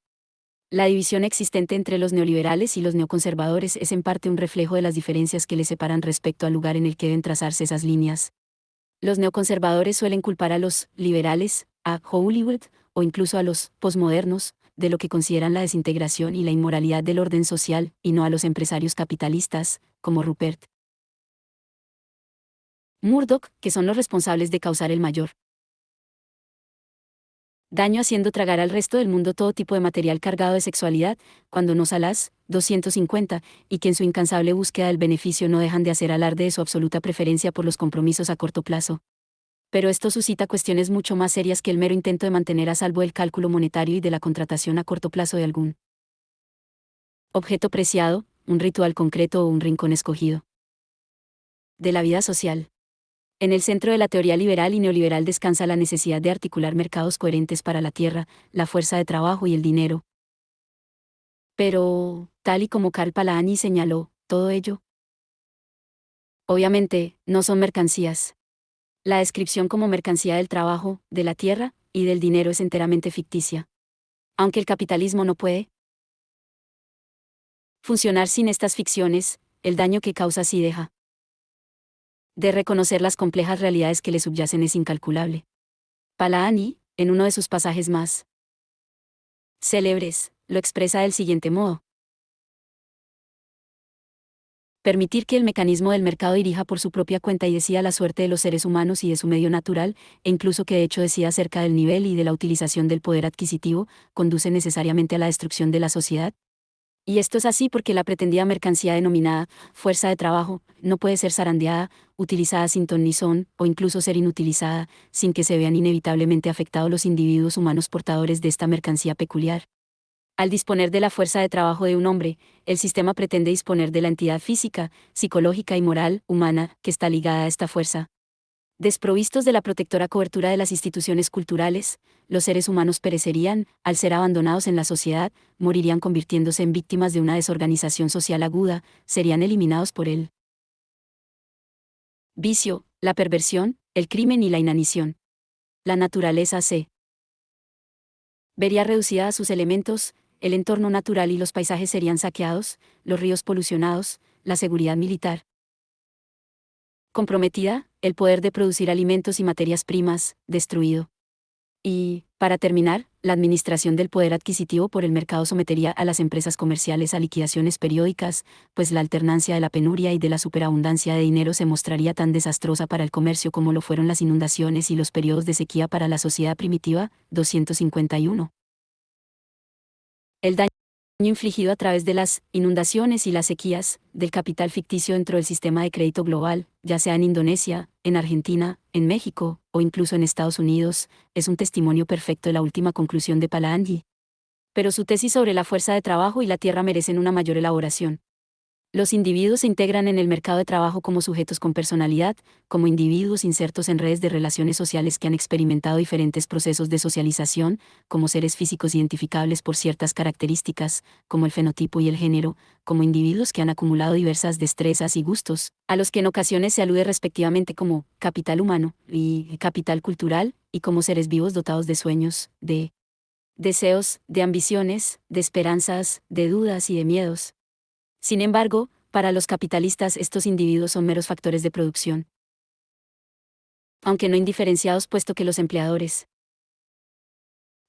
A: La división existente entre los neoliberales y los neoconservadores es en parte un reflejo de las diferencias que les separan respecto al lugar en el que deben trazarse esas líneas. Los neoconservadores suelen culpar a los liberales, a Hollywood, o incluso a los posmodernos, de lo que consideran la desintegración y la inmoralidad del orden social, y no a los empresarios capitalistas, como Rupert Murdoch, que son los responsables de causar el mayor Daño haciendo tragar al resto del mundo todo tipo de material cargado de sexualidad, cuando no salas, 250, y que en su incansable búsqueda del beneficio no dejan de hacer alarde de su absoluta preferencia por los compromisos a corto plazo. Pero esto suscita cuestiones mucho más serias que el mero intento de mantener a salvo el cálculo monetario y de la contratación a corto plazo de algún objeto preciado, un ritual concreto o un rincón escogido. De la vida social. En el centro de la teoría liberal y neoliberal descansa la necesidad de articular mercados coherentes para la tierra, la fuerza de trabajo y el dinero. Pero, tal y como Karl Polanyi señaló, todo ello, obviamente, no son mercancías. La descripción como mercancía del trabajo, de la tierra y del dinero es enteramente ficticia. Aunque el capitalismo no puede funcionar sin estas ficciones, el daño que causa sí deja de reconocer las complejas realidades que le subyacen es incalculable. Polanyi, en uno de sus pasajes más célebres, lo expresa del siguiente modo. Permitir que el mecanismo del mercado dirija por su propia cuenta y decida la suerte de los seres humanos y de su medio natural, e incluso que de hecho decida acerca del nivel y de la utilización del poder adquisitivo, conduce necesariamente a la destrucción de la sociedad. Y esto es así porque la pretendida mercancía denominada fuerza de trabajo no puede ser zarandeada, utilizada sin ton ni son, o incluso ser inutilizada, sin que se vean inevitablemente afectados los individuos humanos portadores de esta mercancía peculiar. Al disponer de la fuerza de trabajo de un hombre, el sistema pretende disponer de la entidad física, psicológica y moral, humana, que está ligada a esta fuerza. Desprovistos de la protectora cobertura de las instituciones culturales, los seres humanos perecerían, al ser abandonados en la sociedad, morirían convirtiéndose en víctimas de una desorganización social aguda, serían eliminados por el vicio, la perversión, el crimen y la inanición. La naturaleza se vería reducida a sus elementos, el entorno natural y los paisajes serían saqueados, los ríos polucionados, la seguridad militar comprometida, el poder de producir alimentos y materias primas, destruido. Y, para terminar, la administración del poder adquisitivo por el mercado sometería a las empresas comerciales a liquidaciones periódicas, pues la alternancia de la penuria y de la superabundancia de dinero se mostraría tan desastrosa para el comercio como lo fueron las inundaciones y los periodos de sequía para la sociedad primitiva. 251. El daño infligido a través de las inundaciones y las sequías del capital ficticio dentro del sistema de crédito global, ya sea en Indonesia, en Argentina, en México o incluso en Estados Unidos, es un testimonio perfecto de la última conclusión de Polanyi. Pero su tesis sobre la fuerza de trabajo y la tierra merecen una mayor elaboración. Los individuos se integran en el mercado de trabajo como sujetos con personalidad, como individuos insertos en redes de relaciones sociales que han experimentado diferentes procesos de socialización, como seres físicos identificables por ciertas características, como el fenotipo y el género, como individuos que han acumulado diversas destrezas y gustos, a los que en ocasiones se alude respectivamente como capital humano y capital cultural, y como seres vivos dotados de sueños, de deseos, de ambiciones, de esperanzas, de dudas y de miedos. Sin embargo, para los capitalistas estos individuos son meros factores de producción, aunque no indiferenciados puesto que los empleadores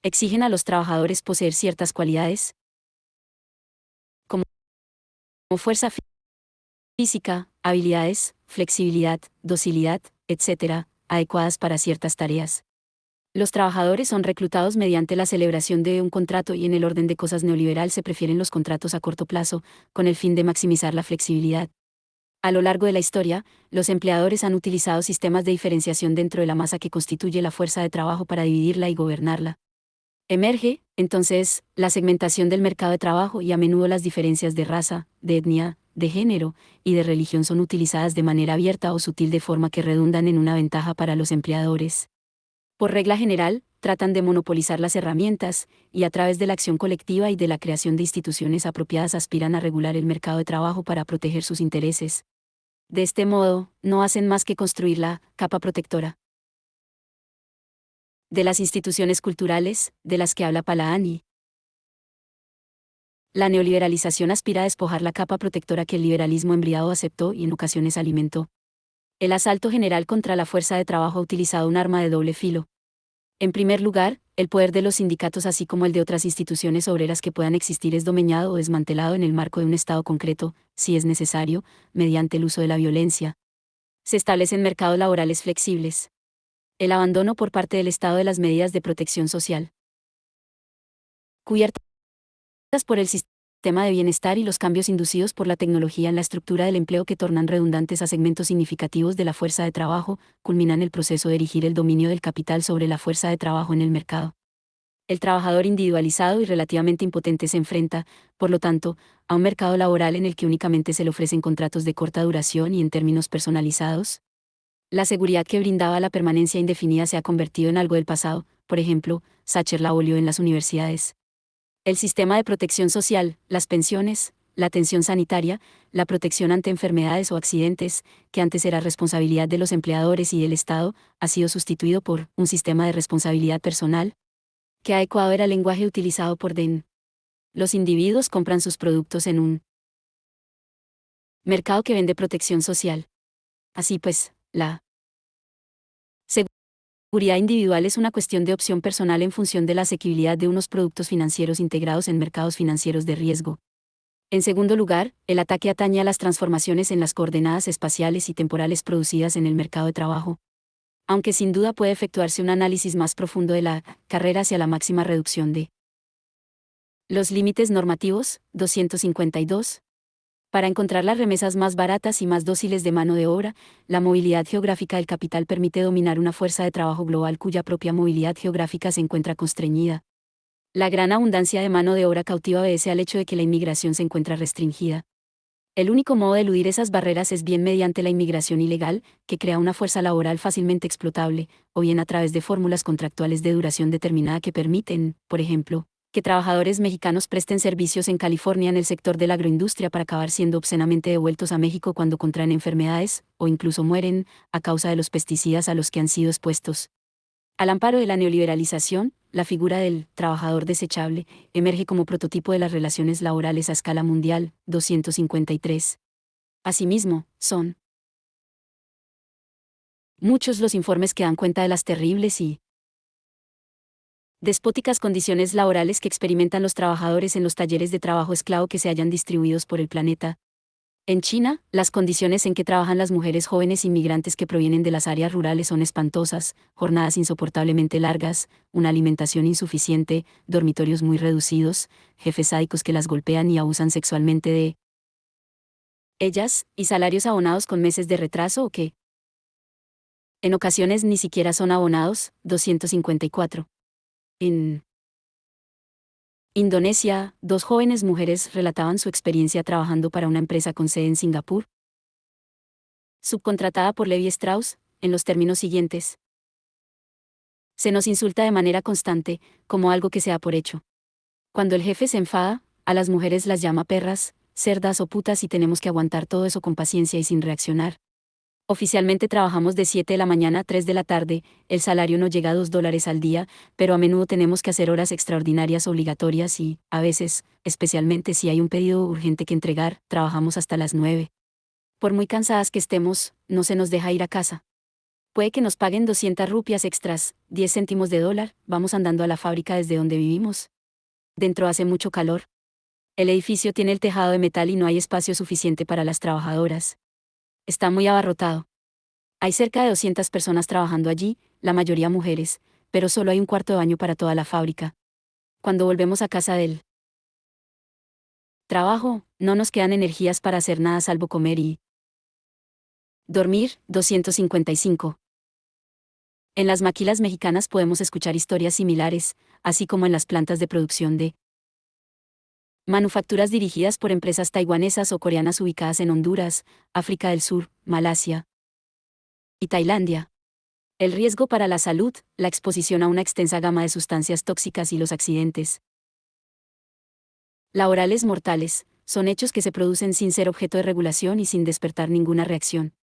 A: exigen a los trabajadores poseer ciertas cualidades, como fuerza física, habilidades, flexibilidad, docilidad, etc., adecuadas para ciertas tareas. Los trabajadores son reclutados mediante la celebración de un contrato y en el orden de cosas neoliberal se prefieren los contratos a corto plazo, con el fin de maximizar la flexibilidad. A lo largo de la historia, los empleadores han utilizado sistemas de diferenciación dentro de la masa que constituye la fuerza de trabajo para dividirla y gobernarla. Emerge, entonces, la segmentación del mercado de trabajo y a menudo las diferencias de raza, de etnia, de género y de religión son utilizadas de manera abierta o sutil de forma que redundan en una ventaja para los empleadores. Por regla general, tratan de monopolizar las herramientas, y a través de la acción colectiva y de la creación de instituciones apropiadas aspiran a regular el mercado de trabajo para proteger sus intereses. De este modo, no hacen más que construir la capa protectora de las instituciones culturales, de las que habla Polanyi. La neoliberalización aspira a despojar la capa protectora que el liberalismo embriagado aceptó y en ocasiones alimentó. El asalto general contra la fuerza de trabajo ha utilizado un arma de doble filo. En primer lugar, el poder de los sindicatos así como el de otras instituciones obreras que puedan existir es domeñado o desmantelado en el marco de un Estado concreto, si es necesario, mediante el uso de la violencia. Se establecen mercados laborales flexibles. El abandono por parte del Estado de las medidas de protección social, cubiertas por el sistema de bienestar y los cambios inducidos por la tecnología en la estructura del empleo que tornan redundantes a segmentos significativos de la fuerza de trabajo, culminan el proceso de erigir el dominio del capital sobre la fuerza de trabajo en el mercado. El trabajador individualizado y relativamente impotente se enfrenta, por lo tanto, a un mercado laboral en el que únicamente se le ofrecen contratos de corta duración y en términos personalizados. La seguridad que brindaba la permanencia indefinida se ha convertido en algo del pasado, por ejemplo, Sacher la abolió en las universidades. El sistema de protección social, las pensiones, la atención sanitaria, la protección ante enfermedades o accidentes, que antes era responsabilidad de los empleadores y del Estado, ha sido sustituido por un sistema de responsabilidad personal, que ha adecuado el lenguaje utilizado por DEN. Los individuos compran sus productos en un mercado que vende protección social. Así pues, la seguridad individual es una cuestión de opción personal en función de la asequibilidad de unos productos financieros integrados en mercados financieros de riesgo. En segundo lugar, el ataque atañe a las transformaciones en las coordenadas espaciales y temporales producidas en el mercado de trabajo. Aunque sin duda puede efectuarse un análisis más profundo de la carrera hacia la máxima reducción de los límites normativos, 252. Para encontrar las remesas más baratas y más dóciles de mano de obra, la movilidad geográfica del capital permite dominar una fuerza de trabajo global cuya propia movilidad geográfica se encuentra constreñida. La gran abundancia de mano de obra cautiva obedece al hecho de que la inmigración se encuentra restringida. El único modo de eludir esas barreras es bien mediante la inmigración ilegal, que crea una fuerza laboral fácilmente explotable, o bien a través de fórmulas contractuales de duración determinada que permiten, por ejemplo, que trabajadores mexicanos presten servicios en California en el sector de la agroindustria para acabar siendo obscenamente devueltos a México cuando contraen enfermedades, o incluso mueren, a causa de los pesticidas a los que han sido expuestos. Al amparo de la neoliberalización, la figura del trabajador desechable emerge como prototipo de las relaciones laborales a escala mundial, 253. Asimismo, son muchos los informes que dan cuenta de las terribles y despóticas condiciones laborales que experimentan los trabajadores en los talleres de trabajo esclavo que se hallan distribuidos por el planeta. En China, las condiciones en que trabajan las mujeres jóvenes inmigrantes que provienen de las áreas rurales son espantosas: jornadas insoportablemente largas, una alimentación insuficiente, dormitorios muy reducidos, jefes sádicos que las golpean y abusan sexualmente de ellas, y salarios abonados con meses de retraso o que, en ocasiones, ni siquiera son abonados. 254. En Indonesia, dos jóvenes mujeres relataban su experiencia trabajando para una empresa con sede en Singapur, subcontratada por Levi Strauss, en los términos siguientes: se nos insulta de manera constante, como algo que se da por hecho. Cuando el jefe se enfada, a las mujeres las llama perras, cerdas o putas y tenemos que aguantar todo eso con paciencia y sin reaccionar. Oficialmente trabajamos de 7 de la mañana a 3 de la tarde, el salario no llega a $2 al día, pero a menudo tenemos que hacer horas extraordinarias obligatorias y, a veces, especialmente si hay un pedido urgente que entregar, trabajamos hasta las 9. Por muy cansadas que estemos, no se nos deja ir a casa. Puede que nos paguen 200 rupias extras, 10 céntimos de dólar, vamos andando a la fábrica desde donde vivimos. Dentro hace mucho calor. El edificio tiene el tejado de metal y no hay espacio suficiente para las trabajadoras. Está muy abarrotado. Hay cerca de 200 personas trabajando allí, la mayoría mujeres, pero solo hay un cuarto de baño para toda la fábrica. Cuando volvemos a casa del trabajo, no nos quedan energías para hacer nada salvo comer y dormir. 255. En las maquilas mexicanas podemos escuchar historias similares, así como en las plantas de producción de manufacturas dirigidas por empresas taiwanesas o coreanas ubicadas en Honduras, África del Sur, Malasia y Tailandia. El riesgo para la salud, la exposición a una extensa gama de sustancias tóxicas y los accidentes laborales mortales, son hechos que se producen sin ser objeto de regulación y sin despertar ninguna reacción.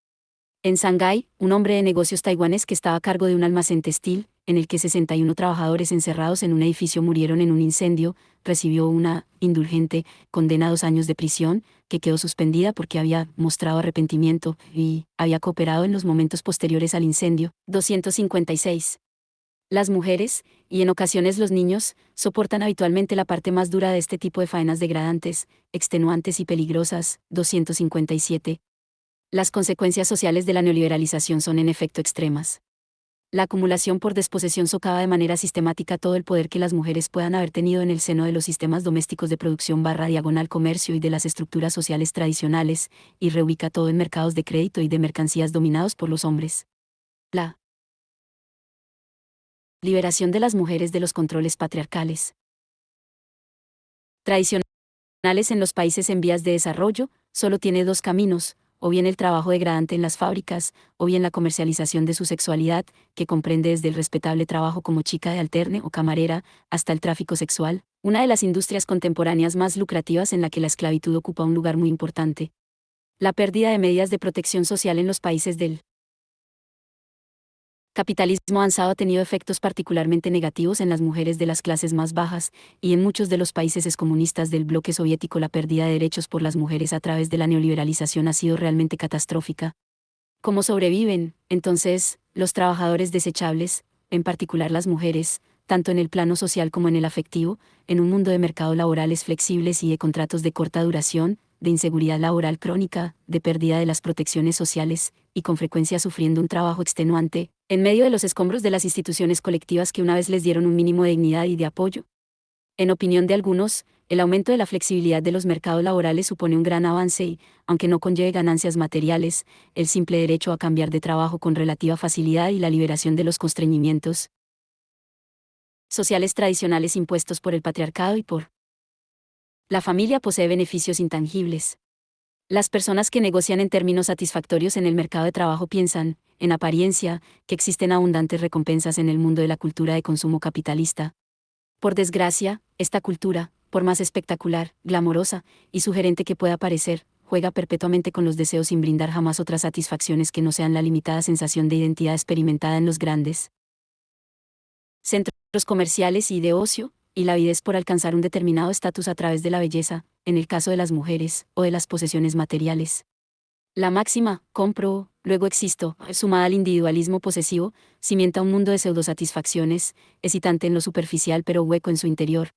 A: En Shanghái, un hombre de negocios taiwanés que estaba a cargo de un almacén textil, en el que 61 trabajadores encerrados en un edificio murieron en un incendio, recibió una indulgente condena a 2 años de prisión, que quedó suspendida porque había mostrado arrepentimiento y había cooperado en los momentos posteriores al incendio. 256. Las mujeres, y en ocasiones los niños, soportan habitualmente la parte más dura de este tipo de faenas degradantes, extenuantes y peligrosas. 257. Las consecuencias sociales de la neoliberalización son en efecto extremas. La acumulación por desposesión socava de manera sistemática todo el poder que las mujeres puedan haber tenido en el seno de los sistemas domésticos de producción barra diagonal comercio y de las estructuras sociales tradicionales, y reubica todo en mercados de crédito y de mercancías dominados por los hombres. La liberación de las mujeres de los controles patriarcales tradicionales en los países en vías de desarrollo, solo tiene dos caminos, o bien el trabajo degradante en las fábricas, o bien la comercialización de su sexualidad, que comprende desde el respetable trabajo como chica de alterne o camarera, hasta el tráfico sexual, una de las industrias contemporáneas más lucrativas en la que la esclavitud ocupa un lugar muy importante. La pérdida de medidas de protección social en los países del capitalismo avanzado ha tenido efectos particularmente negativos en las mujeres de las clases más bajas, y en muchos de los países excomunistas del bloque soviético la pérdida de derechos por las mujeres a través de la neoliberalización ha sido realmente catastrófica. ¿Cómo sobreviven, entonces, los trabajadores desechables, en particular las mujeres, tanto en el plano social como en el afectivo, en un mundo de mercados laborales flexibles y de contratos de corta duración, de inseguridad laboral crónica, de pérdida de las protecciones sociales, y con frecuencia sufriendo un trabajo extenuante, en medio de los escombros de las instituciones colectivas que una vez les dieron un mínimo de dignidad y de apoyo? En opinión de algunos, el aumento de la flexibilidad de los mercados laborales supone un gran avance y, aunque no conlleve ganancias materiales, el simple derecho a cambiar de trabajo con relativa facilidad y la liberación de los constreñimientos sociales tradicionales impuestos por el patriarcado y por la familia posee beneficios intangibles. Las personas que negocian en términos satisfactorios en el mercado de trabajo piensan, en apariencia, que existen abundantes recompensas en el mundo de la cultura de consumo capitalista. Por desgracia, esta cultura, por más espectacular, glamorosa y sugerente que pueda parecer, juega perpetuamente con los deseos sin brindar jamás otras satisfacciones que no sean la limitada sensación de identidad experimentada en los grandes centros comerciales y de ocio, y la avidez por alcanzar un determinado estatus a través de la belleza, en el caso de las mujeres, o de las posesiones materiales. La máxima, compro, luego existo, sumada al individualismo posesivo, cimienta un mundo de pseudosatisfacciones, excitante en lo superficial pero hueco en su interior.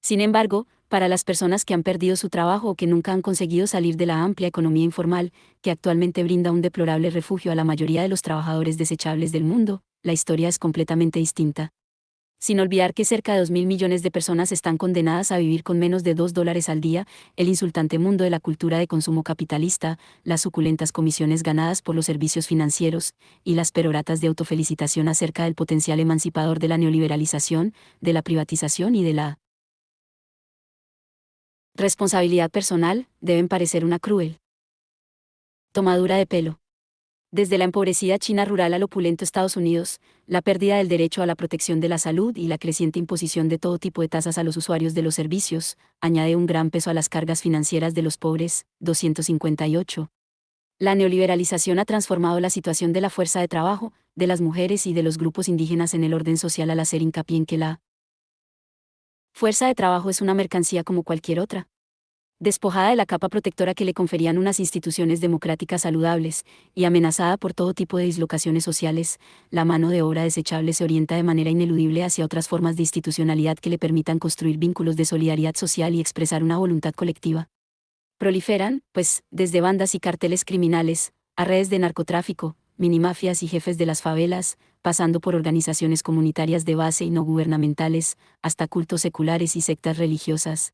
A: Sin embargo, para las personas que han perdido su trabajo o que nunca han conseguido salir de la amplia economía informal, que actualmente brinda un deplorable refugio a la mayoría de los trabajadores desechables del mundo, la historia es completamente distinta. Sin olvidar que cerca de 2.000 millones de personas están condenadas a vivir con menos de $2 al día, el insultante mundo de la cultura de consumo capitalista, las suculentas comisiones ganadas por los servicios financieros, y las peroratas de autofelicitación acerca del potencial emancipador de la neoliberalización, de la privatización y de la responsabilidad personal, deben parecer una cruel tomadura de pelo. Desde la empobrecida China rural al opulento Estados Unidos, la pérdida del derecho a la protección de la salud y la creciente imposición de todo tipo de tasas a los usuarios de los servicios, añade un gran peso a las cargas financieras de los pobres. 258. La neoliberalización ha transformado la situación de la fuerza de trabajo, de las mujeres y de los grupos indígenas en el orden social al hacer hincapié en que la fuerza de trabajo es una mercancía como cualquier otra. Despojada de la capa protectora que le conferían unas instituciones democráticas saludables, y amenazada por todo tipo de dislocaciones sociales, la mano de obra desechable se orienta de manera ineludible hacia otras formas de institucionalidad que le permitan construir vínculos de solidaridad social y expresar una voluntad colectiva. Proliferan, pues, desde bandas y carteles criminales, a redes de narcotráfico, minimafias y jefes de las favelas, pasando por organizaciones comunitarias de base y no gubernamentales, hasta cultos seculares y sectas religiosas.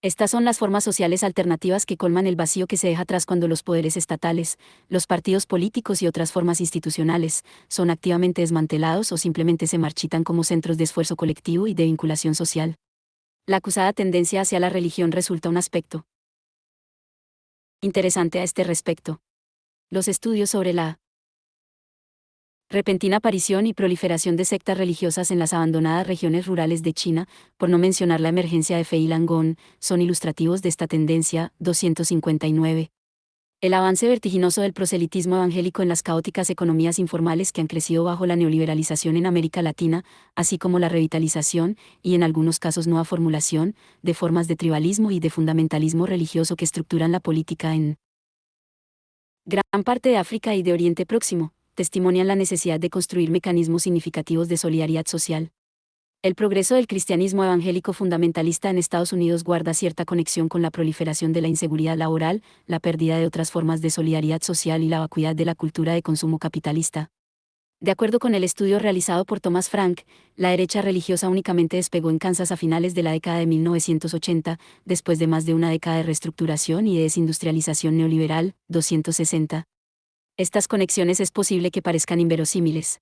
A: Estas son las formas sociales alternativas que colman el vacío que se deja atrás cuando los poderes estatales, los partidos políticos y otras formas institucionales son activamente desmantelados o simplemente se marchitan como centros de esfuerzo colectivo y de vinculación social. La acusada tendencia hacia la religión resulta un aspecto interesante a este respecto. Los estudios sobre la repentina aparición y proliferación de sectas religiosas en las abandonadas regiones rurales de China, por no mencionar la emergencia de Falun Gong, son ilustrativos de esta tendencia. 259. El avance vertiginoso del proselitismo evangélico en las caóticas economías informales que han crecido bajo la neoliberalización en América Latina, así como la revitalización, y en algunos casos nueva formulación, de formas de tribalismo y de fundamentalismo religioso que estructuran la política en gran parte de África y de Oriente Próximo, testimonian la necesidad de construir mecanismos significativos de solidaridad social. El progreso del cristianismo evangélico fundamentalista en Estados Unidos guarda cierta conexión con la proliferación de la inseguridad laboral, la pérdida de otras formas de solidaridad social y la vacuidad de la cultura de consumo capitalista. De acuerdo con el estudio realizado por Thomas Frank, la derecha religiosa únicamente despegó en Kansas a finales de la década de 1980, después de más de una década de reestructuración y de desindustrialización neoliberal, 260. Estas conexiones es posible que parezcan inverosímiles.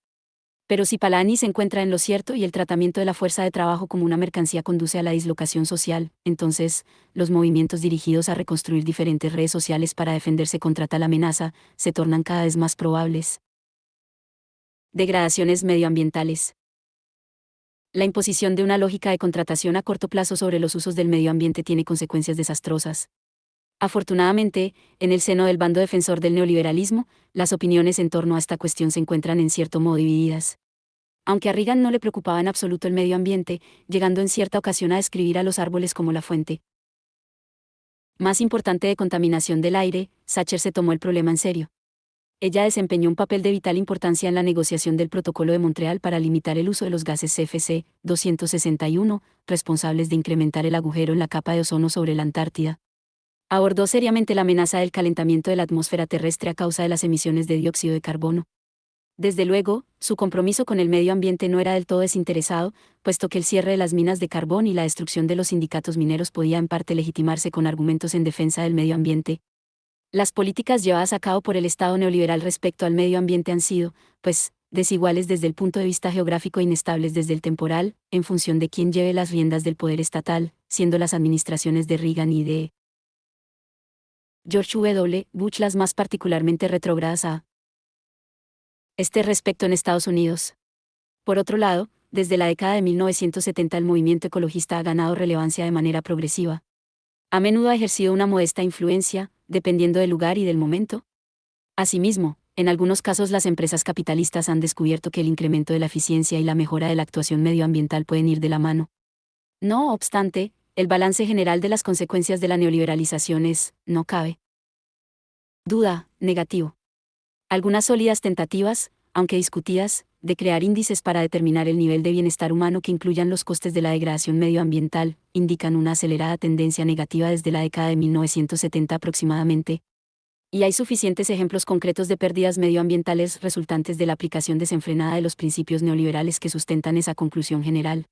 A: Pero si Polanyi se encuentra en lo cierto y el tratamiento de la fuerza de trabajo como una mercancía conduce a la dislocación social, entonces, los movimientos dirigidos a reconstruir diferentes redes sociales para defenderse contra tal amenaza, se tornan cada vez más probables. Degradaciones medioambientales. La imposición de una lógica de contratación a corto plazo sobre los usos del medio ambiente tiene consecuencias desastrosas. Afortunadamente, en el seno del bando defensor del neoliberalismo, las opiniones en torno a esta cuestión se encuentran en cierto modo divididas. Aunque a Reagan no le preocupaba en absoluto el medio ambiente, llegando en cierta ocasión a describir a los árboles como la fuente más importante de contaminación del aire, Thatcher se tomó el problema en serio. Ella desempeñó un papel de vital importancia en la negociación del Protocolo de Montreal para limitar el uso de los gases CFC 261, responsables de incrementar el agujero en la capa de ozono sobre la Antártida. Abordó seriamente la amenaza del calentamiento de la atmósfera terrestre a causa de las emisiones de dióxido de carbono. Desde luego, su compromiso con el medio ambiente no era del todo desinteresado, puesto que el cierre de las minas de carbón y la destrucción de los sindicatos mineros podía en parte legitimarse con argumentos en defensa del medio ambiente. Las políticas llevadas a cabo por el Estado neoliberal respecto al medio ambiente han sido, pues, desiguales desde el punto de vista geográfico e inestables desde el temporal, en función de quién lleve las riendas del poder estatal, siendo las administraciones de Reagan y de George W. Bush las más particularmente retrógradas a este respecto en Estados Unidos. Por otro lado, desde la década de 1970 el movimiento ecologista ha ganado relevancia de manera progresiva. A menudo ha ejercido una modesta influencia, dependiendo del lugar y del momento. Asimismo, en algunos casos las empresas capitalistas han descubierto que el incremento de la eficiencia y la mejora de la actuación medioambiental pueden ir de la mano. No obstante, el balance general de las consecuencias de la neoliberalización es, no cabe duda, negativo. Algunas sólidas tentativas, aunque discutidas, de crear índices para determinar el nivel de bienestar humano que incluyan los costes de la degradación medioambiental, indican una acelerada tendencia negativa desde la década de 1970 aproximadamente. Y hay suficientes ejemplos concretos de pérdidas medioambientales resultantes de la aplicación desenfrenada de los principios neoliberales que sustentan esa conclusión general.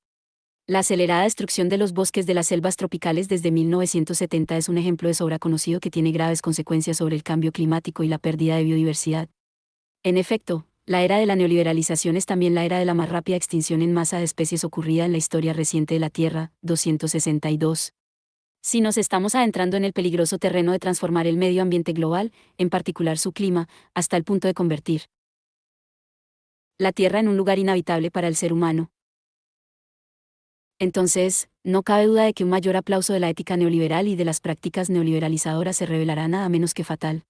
A: La acelerada destrucción de los bosques de las selvas tropicales desde 1970 es un ejemplo de sobra conocido que tiene graves consecuencias sobre el cambio climático y la pérdida de biodiversidad. En efecto, la era de la neoliberalización es también la era de la más rápida extinción en masa de especies ocurrida en la historia reciente de la Tierra, 262. Si nos estamos adentrando en el peligroso terreno de transformar el medio ambiente global, en particular su clima, hasta el punto de convertir la Tierra en un lugar inhabitable para el ser humano. Entonces, no cabe duda de que un mayor aplauso de la ética neoliberal y de las prácticas neoliberalizadoras se revelará nada menos que fatal.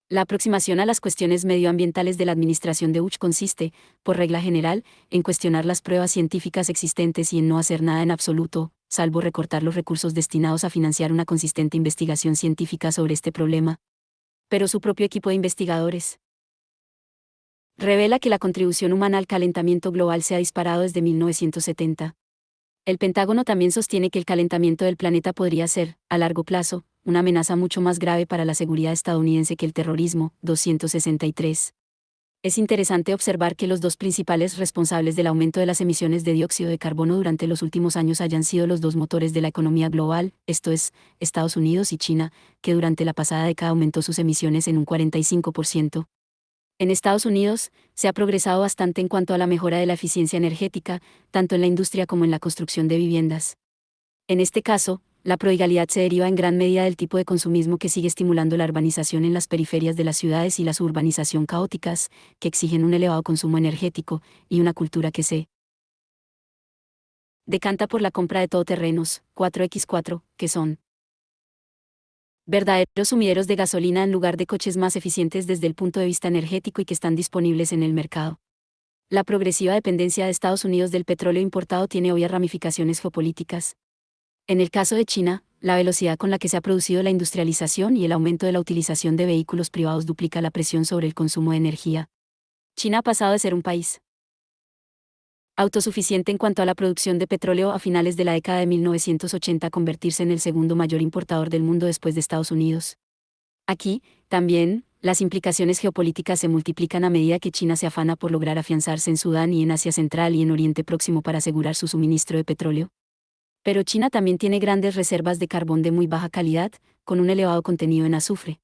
A: La aproximación a las cuestiones medioambientales de la administración de Bush consiste, por regla general, en cuestionar las pruebas científicas existentes y en no hacer nada en absoluto, salvo recortar los recursos destinados a financiar una consistente investigación científica sobre este problema. Pero su propio equipo de investigadores revela que la contribución humana al calentamiento global se ha disparado desde 1970. El Pentágono también sostiene que el calentamiento del planeta podría ser, a largo plazo, una amenaza mucho más grave para la seguridad estadounidense que el terrorismo, 263. Es interesante observar que los dos principales responsables del aumento de las emisiones de dióxido de carbono durante los últimos años hayan sido los dos motores de la economía global, esto es, Estados Unidos y China, que durante la pasada década aumentó sus emisiones en un 45%. En Estados Unidos, se ha progresado bastante en cuanto a la mejora de la eficiencia energética, tanto en la industria como en la construcción de viviendas. En este caso, la prodigalidad se deriva en gran medida del tipo de consumismo que sigue estimulando la urbanización en las periferias de las ciudades y la suburbanización caóticas, que exigen un elevado consumo energético, y una cultura que se decanta por la compra de todoterrenos, 4x4, que son verdaderos sumideros de gasolina en lugar de coches más eficientes desde el punto de vista energético y que están disponibles en el mercado. La progresiva dependencia de Estados Unidos del petróleo importado tiene obvias ramificaciones geopolíticas. En el caso de China, la velocidad con la que se ha producido la industrialización y el aumento de la utilización de vehículos privados duplica la presión sobre el consumo de energía. China ha pasado de ser un país autosuficiente en cuanto a la producción de petróleo a finales de la década de 1980 a convertirse en el segundo mayor importador del mundo después de Estados Unidos. Aquí, también, Las implicaciones geopolíticas se multiplican a medida que China se afana por lograr afianzarse en Sudán y en Asia Central y en Oriente Próximo para asegurar su suministro de petróleo. Pero China también tiene grandes reservas de carbón de muy baja calidad, con un elevado contenido en azufre.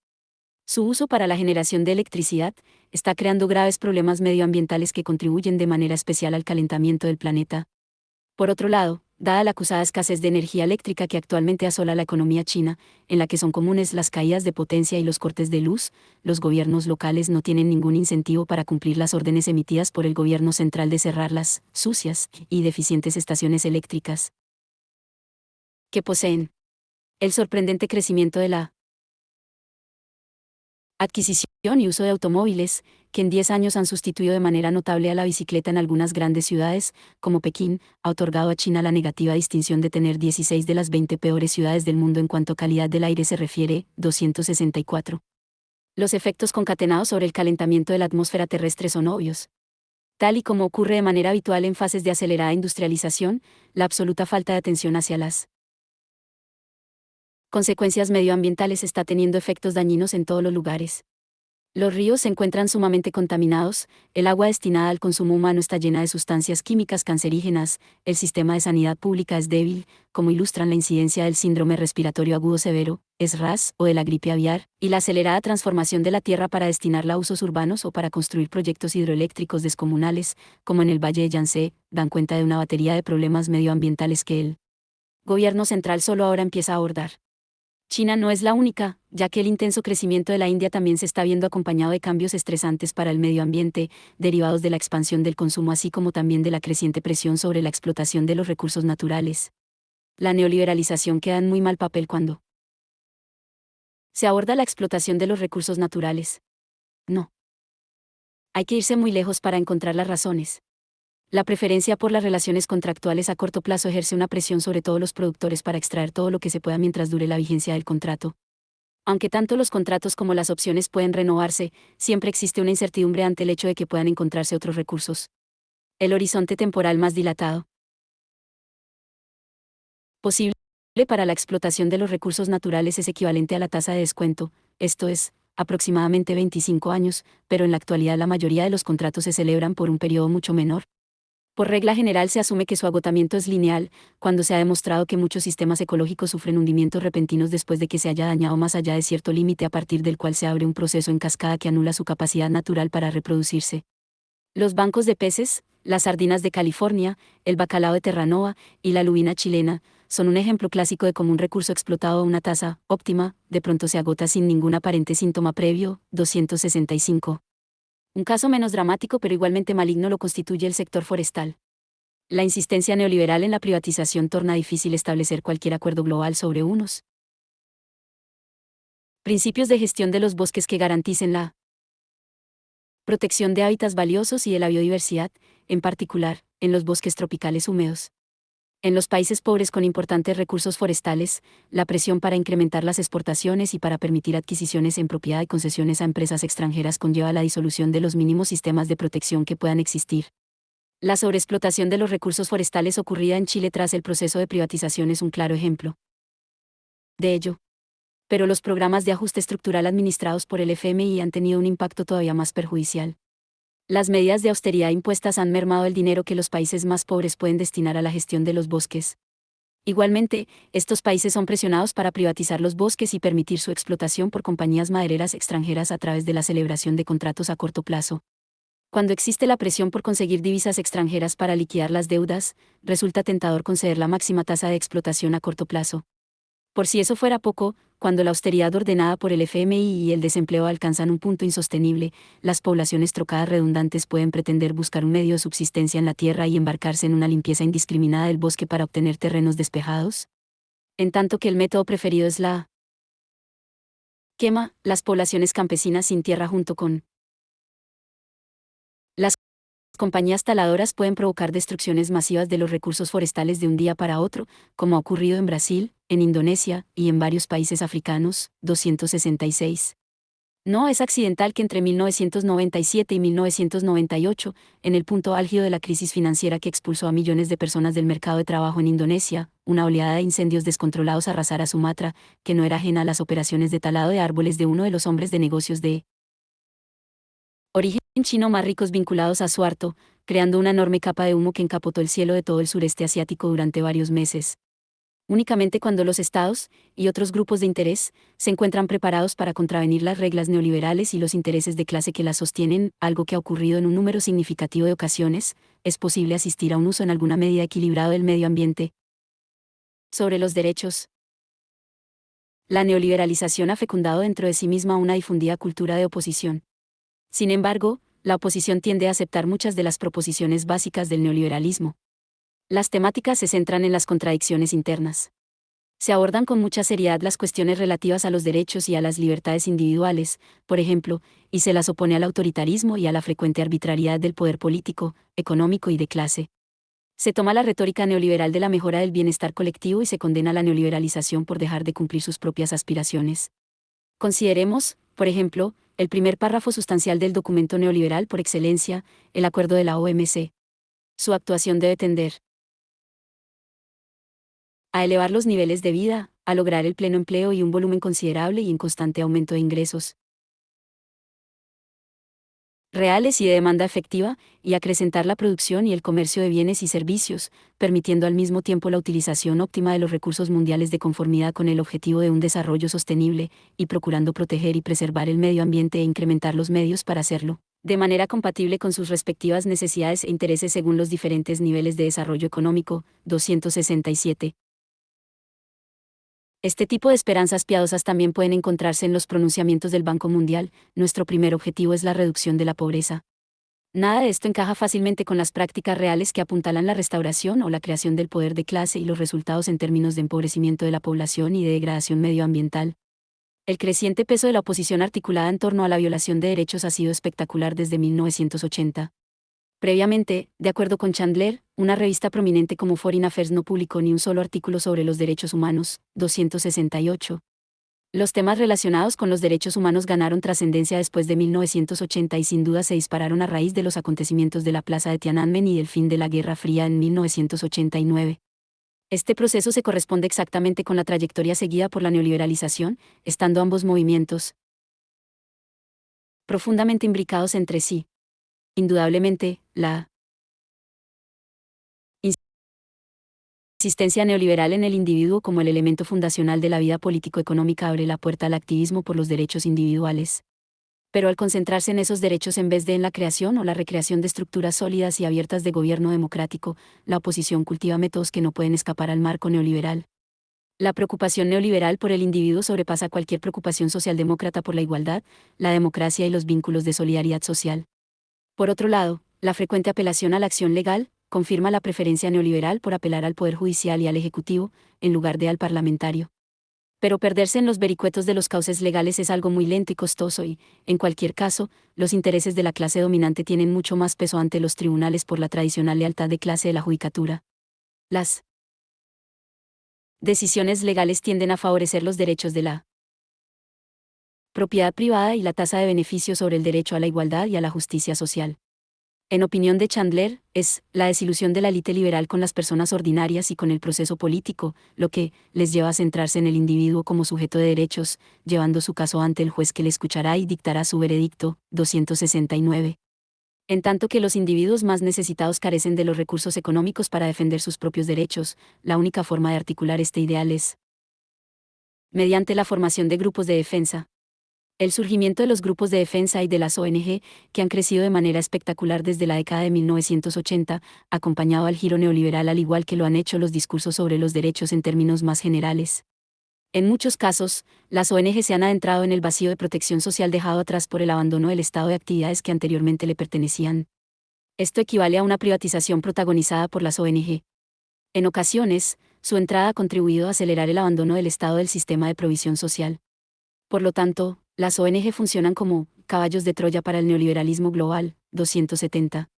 A: Su uso para la generación de electricidad está creando graves problemas medioambientales que contribuyen de manera especial al calentamiento del planeta. Por otro lado, dada la acusada escasez de energía eléctrica que actualmente asola la economía china, en la que son comunes las caídas de potencia y los cortes de luz, los gobiernos locales no tienen ningún incentivo para cumplir las órdenes emitidas por el gobierno central de cerrar las sucias y deficientes estaciones eléctricas que poseen. El sorprendente crecimiento de la adquisición y uso de automóviles, que en 10 años han sustituido de manera notable a la bicicleta en algunas grandes ciudades, como Pekín, ha otorgado a China la negativa distinción de tener 16 de las 20 peores ciudades del mundo en cuanto a calidad del aire se refiere, 264. Los efectos concatenados sobre el calentamiento de la atmósfera terrestre son obvios. Tal y como ocurre de manera habitual en fases de acelerada industrialización, la absoluta falta de atención hacia las consecuencias medioambientales está teniendo efectos dañinos en todos los lugares. Los ríos se encuentran sumamente contaminados, el agua destinada al consumo humano está llena de sustancias químicas cancerígenas, el sistema de sanidad pública es débil, como ilustran la incidencia del síndrome respiratorio agudo severo, SRAS, o de la gripe aviar, y la acelerada transformación de la tierra para destinarla a usos urbanos o para construir proyectos hidroeléctricos descomunales, como en el Valle de Yangtze, dan cuenta de una batería de problemas medioambientales que el gobierno central solo ahora empieza a abordar. China no es la única, ya que el intenso crecimiento de la India también se está viendo acompañado de cambios estresantes para el medio ambiente, derivados de la expansión del consumo así como también de la creciente presión sobre la explotación de los recursos naturales. La neoliberalización queda en muy mal papel cuando se aborda la explotación de los recursos naturales. No. Hay que irse muy lejos para encontrar las razones. La preferencia por las relaciones contractuales a corto plazo ejerce una presión sobre todos los productores para extraer todo lo que se pueda mientras dure la vigencia del contrato. Aunque tanto los contratos como las opciones pueden renovarse, siempre existe una incertidumbre ante el hecho de que puedan encontrarse otros recursos. El horizonte temporal más dilatado posible para la explotación de los recursos naturales es equivalente a la tasa de descuento, esto es, aproximadamente 25 años, pero en la actualidad la mayoría de los contratos se celebran por un periodo mucho menor. Por regla general se asume que su agotamiento es lineal, cuando se ha demostrado que muchos sistemas ecológicos sufren hundimientos repentinos después de que se haya dañado más allá de cierto límite a partir del cual se abre un proceso en cascada que anula su capacidad natural para reproducirse. Los bancos de peces, las sardinas de California, el bacalao de Terranova y la lubina chilena, son un ejemplo clásico de cómo un recurso explotado a una tasa óptima, de pronto se agota sin ningún aparente síntoma previo, 265. Un caso menos dramático pero igualmente maligno lo constituye el sector forestal. La insistencia neoliberal en la privatización torna difícil establecer cualquier acuerdo global sobre unos principios de gestión de los bosques que garanticen la protección de hábitats valiosos y de la biodiversidad, en particular, en los bosques tropicales húmedos. En los países pobres con importantes recursos forestales, la presión para incrementar las exportaciones y para permitir adquisiciones en propiedad y concesiones a empresas extranjeras conlleva la disolución de los mínimos sistemas de protección que puedan existir. La sobreexplotación de los recursos forestales ocurrida en Chile tras el proceso de privatización es un claro ejemplo de ello. Pero los programas de ajuste estructural administrados por el FMI han tenido un impacto todavía más perjudicial. Las medidas de austeridad impuestas han mermado el dinero que los países más pobres pueden destinar a la gestión de los bosques. Igualmente, estos países son presionados para privatizar los bosques y permitir su explotación por compañías madereras extranjeras a través de la celebración de contratos a corto plazo. Cuando existe la presión por conseguir divisas extranjeras para liquidar las deudas, resulta tentador conceder la máxima tasa de explotación a corto plazo. Por si eso fuera poco, cuando la austeridad ordenada por el FMI y el desempleo alcanzan un punto insostenible, las poblaciones trocadas redundantes pueden pretender buscar un medio de subsistencia en la tierra y embarcarse en una limpieza indiscriminada del bosque para obtener terrenos despejados. En tanto que el método preferido es la quema, las poblaciones campesinas sin tierra junto con las compañías taladoras pueden provocar destrucciones masivas de los recursos forestales de un día para otro, como ha ocurrido en Brasil, en Indonesia y en varios países africanos, 266. No es accidental que entre 1997 y 1998, en el punto álgido de la crisis financiera que expulsó a millones de personas del mercado de trabajo en Indonesia, una oleada de incendios descontrolados arrasara Sumatra, que no era ajena a las operaciones de talado de árboles de uno de los hombres de negocios de Origen chino más ricos vinculados a Suharto, creando una enorme capa de humo que encapotó el cielo de todo el sureste asiático durante varios meses. Únicamente cuando los estados, y otros grupos de interés, se encuentran preparados para contravenir las reglas neoliberales y los intereses de clase que las sostienen, algo que ha ocurrido en un número significativo de ocasiones, es posible asistir a un uso en alguna medida equilibrado del medio ambiente. Sobre los derechos. La neoliberalización ha fecundado dentro de sí misma una difundida cultura de oposición. Sin embargo, la oposición tiende a aceptar muchas de las proposiciones básicas del neoliberalismo. Las temáticas se centran en las contradicciones internas. Se abordan con mucha seriedad las cuestiones relativas a los derechos y a las libertades individuales, por ejemplo, y se las opone al autoritarismo y a la frecuente arbitrariedad del poder político, económico y de clase. Se toma la retórica neoliberal de la mejora del bienestar colectivo y se condena la neoliberalización por dejar de cumplir sus propias aspiraciones. Consideremos, por ejemplo, el primer párrafo sustancial del documento neoliberal por excelencia, el acuerdo de la OMC. Su actuación debe tender a elevar los niveles de vida, a lograr el pleno empleo y un volumen considerable y en constante aumento de ingresos reales y de demanda efectiva, y acrecentar la producción y el comercio de bienes y servicios, permitiendo al mismo tiempo la utilización óptima de los recursos mundiales de conformidad con el objetivo de un desarrollo sostenible, y procurando proteger y preservar el medio ambiente e incrementar los medios para hacerlo, de manera compatible con sus respectivas necesidades e intereses según los diferentes niveles de desarrollo económico. 267. Este tipo de esperanzas piadosas también pueden encontrarse en los pronunciamientos del Banco Mundial: nuestro primer objetivo es la reducción de la pobreza. Nada de esto encaja fácilmente con las prácticas reales que apuntalan la restauración o la creación del poder de clase y los resultados en términos de empobrecimiento de la población y de degradación medioambiental. El creciente peso de la oposición articulada en torno a la violación de derechos ha sido espectacular desde 1980. Previamente, de acuerdo con Chandler, una revista prominente como Foreign Affairs no publicó ni un solo artículo sobre los derechos humanos. 268. Los temas relacionados con los derechos humanos ganaron trascendencia después de 1980 y sin duda se dispararon a raíz de los acontecimientos de la Plaza de Tiananmen y del fin de la Guerra Fría en 1989. Este proceso se corresponde exactamente con la trayectoria seguida por la neoliberalización, estando ambos movimientos profundamente imbricados entre sí. Indudablemente, la insistencia neoliberal en el individuo como el elemento fundacional de la vida político-económica abre la puerta al activismo por los derechos individuales. Pero al concentrarse en esos derechos en vez de en la creación o la recreación de estructuras sólidas y abiertas de gobierno democrático, la oposición cultiva métodos que no pueden escapar al marco neoliberal. La preocupación neoliberal por el individuo sobrepasa cualquier preocupación socialdemócrata por la igualdad, la democracia y los vínculos de solidaridad social. Por otro lado, la frecuente apelación a la acción legal confirma la preferencia neoliberal por apelar al Poder Judicial y al Ejecutivo, en lugar de al parlamentario. Pero perderse en los vericuetos de los cauces legales es algo muy lento y costoso y, en cualquier caso, los intereses de la clase dominante tienen mucho más peso ante los tribunales por la tradicional lealtad de clase de la judicatura. Las decisiones legales tienden a favorecer los derechos de la propiedad privada y la tasa de beneficio sobre el derecho a la igualdad y a la justicia social. En opinión de Chandler, es la desilusión de la élite liberal con las personas ordinarias y con el proceso político, lo que les lleva a centrarse en el individuo como sujeto de derechos, llevando su caso ante el juez que le escuchará y dictará su veredicto. 269. En tanto que los individuos más necesitados carecen de los recursos económicos para defender sus propios derechos, la única forma de articular este ideal es mediante la formación de grupos de defensa. El surgimiento de los grupos de defensa y de las ONG, que han crecido de manera espectacular desde la década de 1980, acompañado al giro neoliberal al igual que lo han hecho los discursos sobre los derechos en términos más generales. En muchos casos, las ONG se han adentrado en el vacío de protección social dejado atrás por el abandono del Estado de actividades que anteriormente le pertenecían. Esto equivale a una privatización protagonizada por las ONG. En ocasiones, su entrada ha contribuido a acelerar el abandono del Estado del sistema de provisión social. Por lo tanto, las ONG funcionan como caballos de Troya para el neoliberalismo global. 270.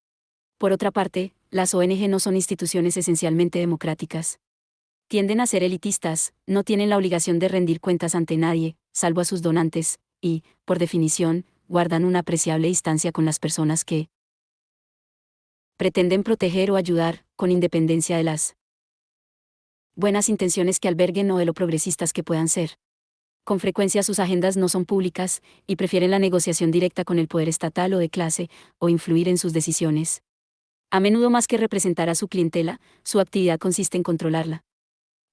A: Por otra parte, las ONG no son instituciones esencialmente democráticas. Tienden a ser elitistas, no tienen la obligación de rendir cuentas ante nadie, salvo a sus donantes, y, por definición, guardan una apreciable distancia con las personas que pretenden proteger o ayudar, con independencia de las buenas intenciones que alberguen o de lo progresistas que puedan ser. Con frecuencia sus agendas no son públicas, y prefieren la negociación directa con el poder estatal o de clase, o influir en sus decisiones. A menudo más que representar a su clientela, su actividad consiste en controlarla.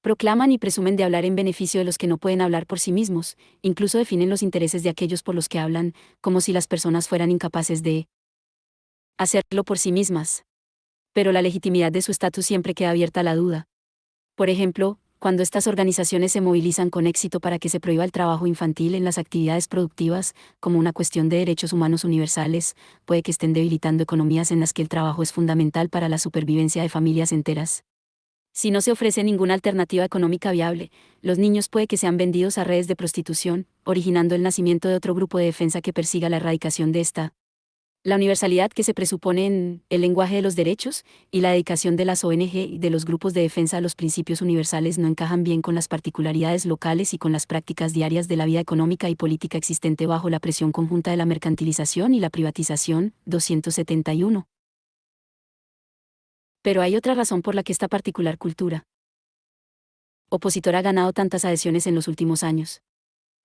A: Proclaman y presumen de hablar en beneficio de los que no pueden hablar por sí mismos, incluso definen los intereses de aquellos por los que hablan, como si las personas fueran incapaces de hacerlo por sí mismas. Pero la legitimidad de su estatus siempre queda abierta a la duda. Por ejemplo, cuando estas organizaciones se movilizan con éxito para que se prohíba el trabajo infantil en las actividades productivas, como una cuestión de derechos humanos universales, puede que estén debilitando economías en las que el trabajo es fundamental para la supervivencia de familias enteras. Si no se ofrece ninguna alternativa económica viable, los niños puede que sean vendidos a redes de prostitución, originando el nacimiento de otro grupo de defensa que persiga la erradicación de esta. La universalidad que se presupone en el lenguaje de los derechos y la dedicación de las ONG y de los grupos de defensa a los principios universales no encajan bien con las particularidades locales y con las prácticas diarias de la vida económica y política existente bajo la presión conjunta de la mercantilización y la privatización. 271. Pero hay otra razón por la que esta particular cultura opositora ha ganado tantas adhesiones en los últimos años.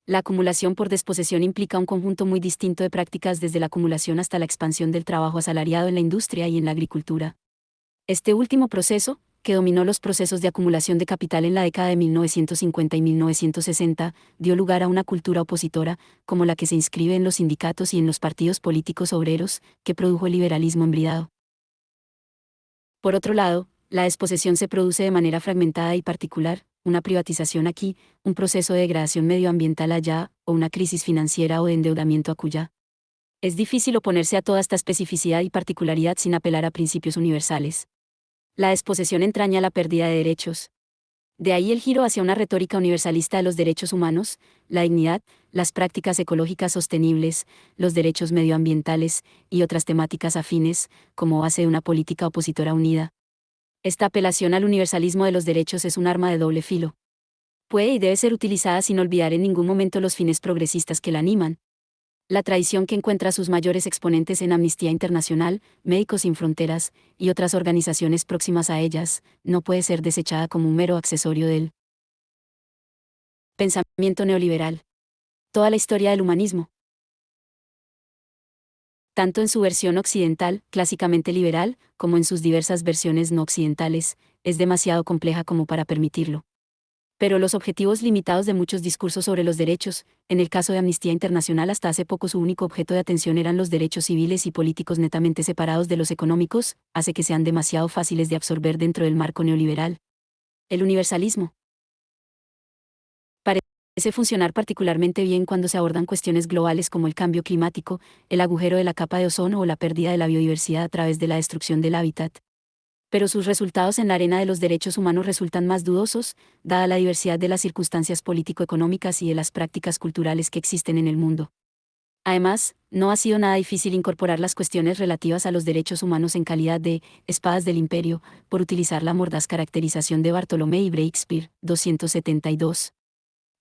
A: La acumulación por desposesión implica un conjunto muy distinto de prácticas desde la acumulación hasta la expansión del trabajo asalariado en la industria y en la agricultura. Este último proceso, que dominó los procesos de acumulación de capital en la década de 1950 y 1960, dio lugar a una cultura opositora, como la que se inscribe en los sindicatos y en los partidos políticos obreros, que produjo el liberalismo embridado. Por otro lado, la desposesión se produce de manera fragmentada y particular, una privatización aquí, un proceso de degradación medioambiental allá, o una crisis financiera o de endeudamiento acullá. Es difícil oponerse a toda esta especificidad y particularidad sin apelar a principios universales. La desposesión entraña la pérdida de derechos. De ahí el giro hacia una retórica universalista de los derechos humanos, la dignidad, las prácticas ecológicas sostenibles, los derechos medioambientales, y otras temáticas afines, como base de una política opositora unida. Esta apelación al universalismo de los derechos es un arma de doble filo. Puede y debe ser utilizada sin olvidar en ningún momento los fines progresistas que la animan. La tradición que encuentra sus mayores exponentes en Amnistía Internacional, Médicos Sin Fronteras, y otras organizaciones próximas a ellas, no puede ser desechada como un mero accesorio del pensamiento neoliberal. Toda la historia del humanismo, tanto en su versión occidental, clásicamente liberal, como en sus diversas versiones no occidentales, es demasiado compleja como para permitirlo. Pero los objetivos limitados de muchos discursos sobre los derechos, en el caso de Amnistía Internacional hasta hace poco su único objeto de atención eran los derechos civiles y políticos netamente separados de los económicos, hace que sean demasiado fáciles de absorber dentro del marco neoliberal. El universalismo parece funcionar particularmente bien cuando se abordan cuestiones globales como el cambio climático, el agujero de la capa de ozono o la pérdida de la biodiversidad a través de la destrucción del hábitat. Pero sus resultados en la arena de los derechos humanos resultan más dudosos, dada la diversidad de las circunstancias político-económicas y de las prácticas culturales que existen en el mundo. Además, no ha sido nada difícil incorporar las cuestiones relativas a los derechos humanos en calidad de espadas del imperio, por utilizar la mordaz caracterización de Bartolomé y Breakespeare, 272.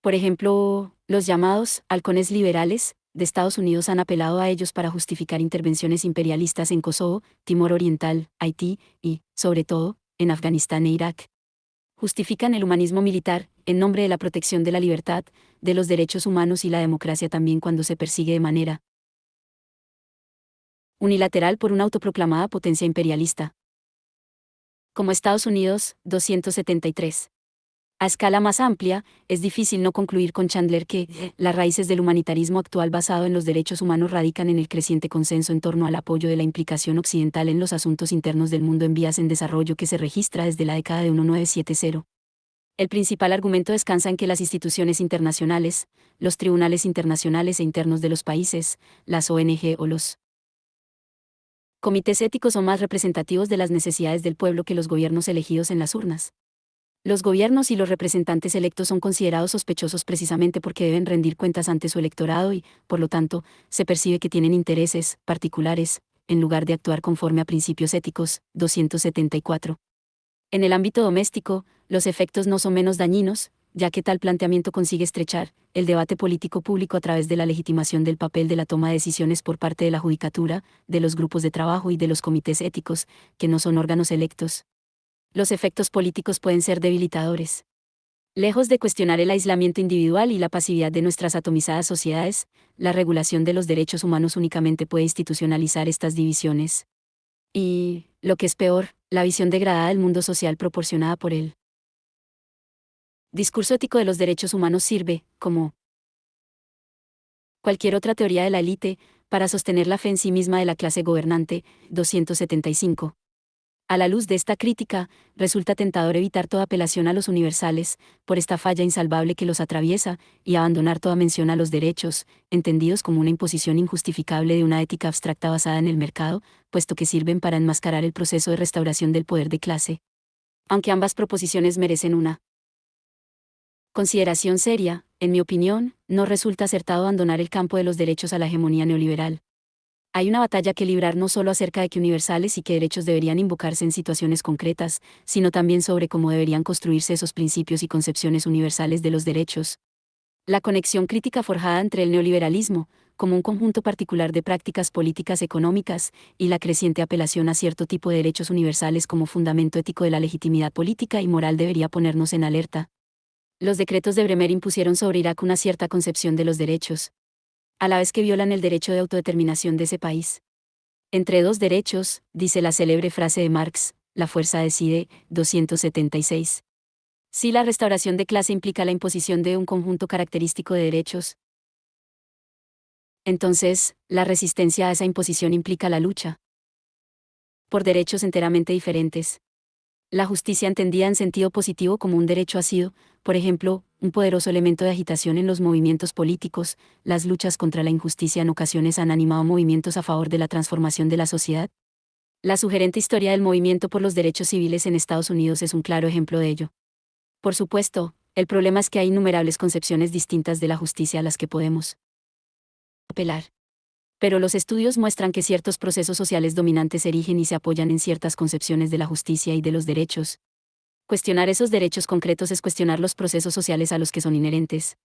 A: Por ejemplo, los llamados halcones liberales de Estados Unidos han apelado a ellos para justificar intervenciones imperialistas en Kosovo, Timor Oriental, Haití y, sobre todo, en Afganistán e Irak. Justifican el humanismo militar, en nombre de la protección de la libertad, de los derechos humanos y la democracia también cuando se persigue de manera unilateral por una autoproclamada potencia imperialista. Como Estados Unidos, 273. A escala más amplia, es difícil no concluir con Chandler que las raíces del humanitarismo actual basado en los derechos humanos radican en el creciente consenso en torno al apoyo de la implicación occidental en los asuntos internos del mundo en vías en desarrollo que se registra desde la década de 1970. El principal argumento descansa en que las instituciones internacionales, los tribunales internacionales e internos de los países, las ONG o los comités éticos son más representativos de las necesidades del pueblo que los gobiernos elegidos en las urnas. Los gobiernos y los representantes electos son considerados sospechosos precisamente porque deben rendir cuentas ante su electorado y, por lo tanto, se percibe que tienen intereses particulares, en lugar de actuar conforme a principios éticos. 274. En el ámbito doméstico, los efectos no son menos dañinos, ya que tal planteamiento consigue estrechar el debate político público a través de la legitimación del papel de la toma de decisiones por parte de la judicatura, de los grupos de trabajo y de los comités éticos, que no son órganos electos. Los efectos políticos pueden ser debilitadores. Lejos de cuestionar el aislamiento individual y la pasividad de nuestras atomizadas sociedades, la regulación de los derechos humanos únicamente puede institucionalizar estas divisiones. Y, lo que es peor, la visión degradada del mundo social proporcionada por él. Discurso ético de los derechos humanos sirve, como cualquier otra teoría de la élite, para sostener la fe en sí misma de la clase gobernante. 275. A la luz de esta crítica, resulta tentador evitar toda apelación a los universales, por esta falla insalvable que los atraviesa, y abandonar toda mención a los derechos, entendidos como una imposición injustificable de una ética abstracta basada en el mercado, puesto que sirven para enmascarar el proceso de restauración del poder de clase. Aunque ambas proposiciones merecen una consideración seria, en mi opinión, no resulta acertado abandonar el campo de los derechos a la hegemonía neoliberal. Hay una batalla que librar no solo acerca de qué universales y qué derechos deberían invocarse en situaciones concretas, sino también sobre cómo deberían construirse esos principios y concepciones universales de los derechos. La conexión crítica forjada entre el neoliberalismo, como un conjunto particular de prácticas políticas económicas, y la creciente apelación a cierto tipo de derechos universales como fundamento ético de la legitimidad política y moral debería ponernos en alerta. Los decretos de Bremer impusieron sobre Irak una cierta concepción de los derechos, a la vez que violan el derecho de autodeterminación de ese país. Entre dos derechos, dice la célebre frase de Marx, la fuerza decide. 276. Si la restauración de clase implica la imposición de un conjunto característico de derechos, entonces, la resistencia a esa imposición implica la lucha por derechos enteramente diferentes. La justicia entendida en sentido positivo como un derecho ha sido, por ejemplo, un poderoso elemento de agitación en los movimientos políticos. Las luchas contra la injusticia en ocasiones han animado movimientos a favor de la transformación de la sociedad. La sugerente historia del movimiento por los derechos civiles en Estados Unidos es un claro ejemplo de ello. Por supuesto, el problema es que hay innumerables concepciones distintas de la justicia a las que podemos apelar. Pero los estudios muestran que ciertos procesos sociales dominantes se erigen y se apoyan en ciertas concepciones de la justicia y de los derechos. Cuestionar esos derechos concretos es cuestionar los procesos sociales a los que son inherentes.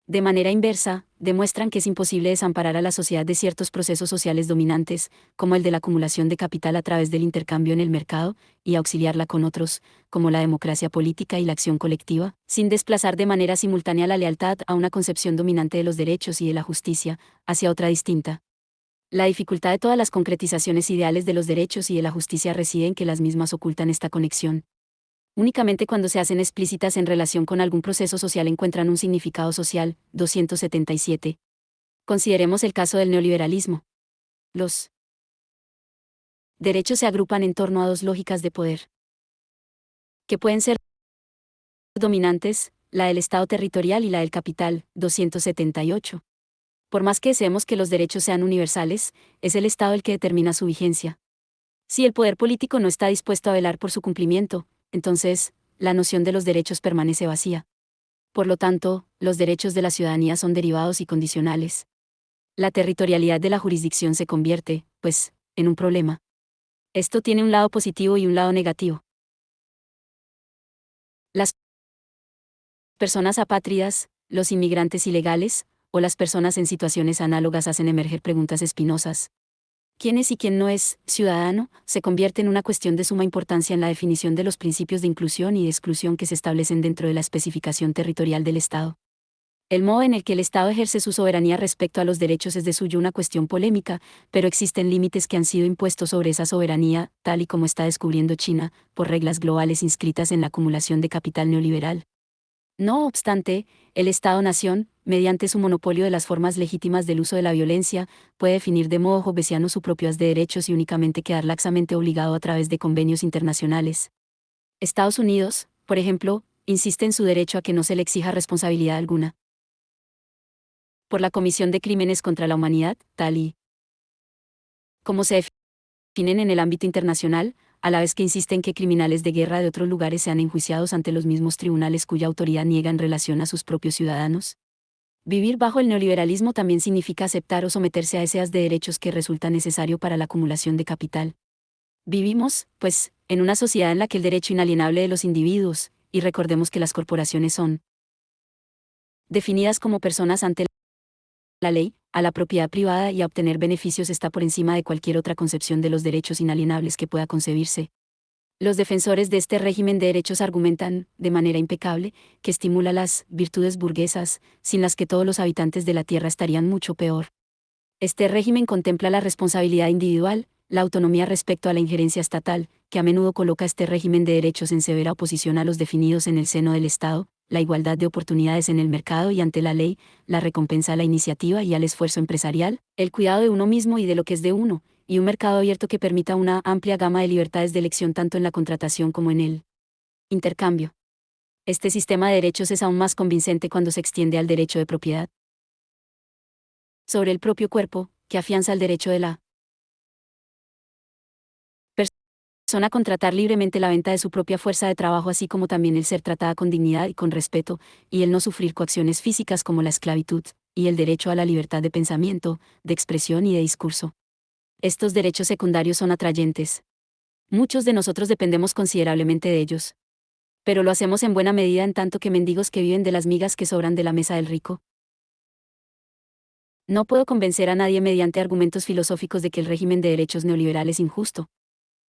A: De manera inversa, demuestran que es imposible desamparar a la sociedad de ciertos procesos sociales dominantes, como el de la acumulación de capital a través del intercambio en el mercado, y auxiliarla con otros, como la democracia política y la acción colectiva, sin desplazar de manera simultánea la lealtad a una concepción dominante de los derechos y de la justicia, hacia otra distinta. La dificultad de todas las concretizaciones ideales de los derechos y de la justicia reside en que las mismas ocultan esta conexión. Únicamente cuando se hacen explícitas en relación con algún proceso social encuentran un significado social. 277. Consideremos el caso del neoliberalismo. Los derechos se agrupan en torno a dos lógicas de poder, que pueden ser dominantes, la del Estado territorial y la del capital. 278. Por más que deseemos que los derechos sean universales, es el Estado el que determina su vigencia. Si el poder político no está dispuesto a velar por su cumplimiento, entonces, la noción de los derechos permanece vacía. Por lo tanto, los derechos de la ciudadanía son derivados y condicionales. La territorialidad de la jurisdicción se convierte, pues, en un problema. Esto tiene un lado positivo y un lado negativo. Las personas apátridas, los inmigrantes ilegales, o las personas en situaciones análogas hacen emerger preguntas espinosas. ¿Quién es y quién no es ciudadano? Se convierte en una cuestión de suma importancia en la definición de los principios de inclusión y de exclusión que se establecen dentro de la especificación territorial del Estado. El modo en el que el Estado ejerce su soberanía respecto a los derechos es de suyo una cuestión polémica, pero existen límites que han sido impuestos sobre esa soberanía, tal y como está descubriendo China, por reglas globales inscritas en la acumulación de capital neoliberal. No obstante, el Estado-nación, mediante su monopolio de las formas legítimas del uso de la violencia, puede definir de modo hobbesiano su propiedad de derechos y únicamente quedar laxamente obligado a través de convenios internacionales. Estados Unidos, por ejemplo, insiste en su derecho a que no se le exija responsabilidad alguna por la comisión de crímenes contra la humanidad, tal y como se definen en el ámbito internacional, a la vez que insiste en que criminales de guerra de otros lugares sean enjuiciados ante los mismos tribunales cuya autoridad niega en relación a sus propios ciudadanos. Vivir bajo el neoliberalismo también significa aceptar o someterse a deseos de derechos que resulta necesario para la acumulación de capital. Vivimos, pues, en una sociedad en la que el derecho inalienable de los individuos, y recordemos que las corporaciones son definidas como personas ante la ley, a la propiedad privada y a obtener beneficios está por encima de cualquier otra concepción de los derechos inalienables que pueda concebirse. Los defensores de este régimen de derechos argumentan, de manera impecable, que estimula las virtudes burguesas, sin las que todos los habitantes de la Tierra estarían mucho peor. Este régimen contempla la responsabilidad individual, la autonomía respecto a la injerencia estatal, que a menudo coloca este régimen de derechos en severa oposición a los definidos en el seno del Estado, la igualdad de oportunidades en el mercado y ante la ley, la recompensa a la iniciativa y al esfuerzo empresarial, el cuidado de uno mismo y de lo que es de uno, y un mercado abierto que permita una amplia gama de libertades de elección tanto en la contratación como en el intercambio. Este sistema de derechos es aún más convincente cuando se extiende al derecho de propiedad sobre el propio cuerpo, que afianza el derecho de la persona a contratar libremente la venta de su propia fuerza de trabajo, así como también el ser tratada con dignidad y con respeto, y el no sufrir coacciones físicas como la esclavitud, y el derecho a la libertad de pensamiento, de expresión y de discurso. Estos derechos secundarios son atrayentes. Muchos de nosotros dependemos considerablemente de ellos. Pero lo hacemos en buena medida en tanto que mendigos que viven de las migas que sobran de la mesa del rico. No puedo convencer a nadie mediante argumentos filosóficos de que el régimen de derechos neoliberal es injusto.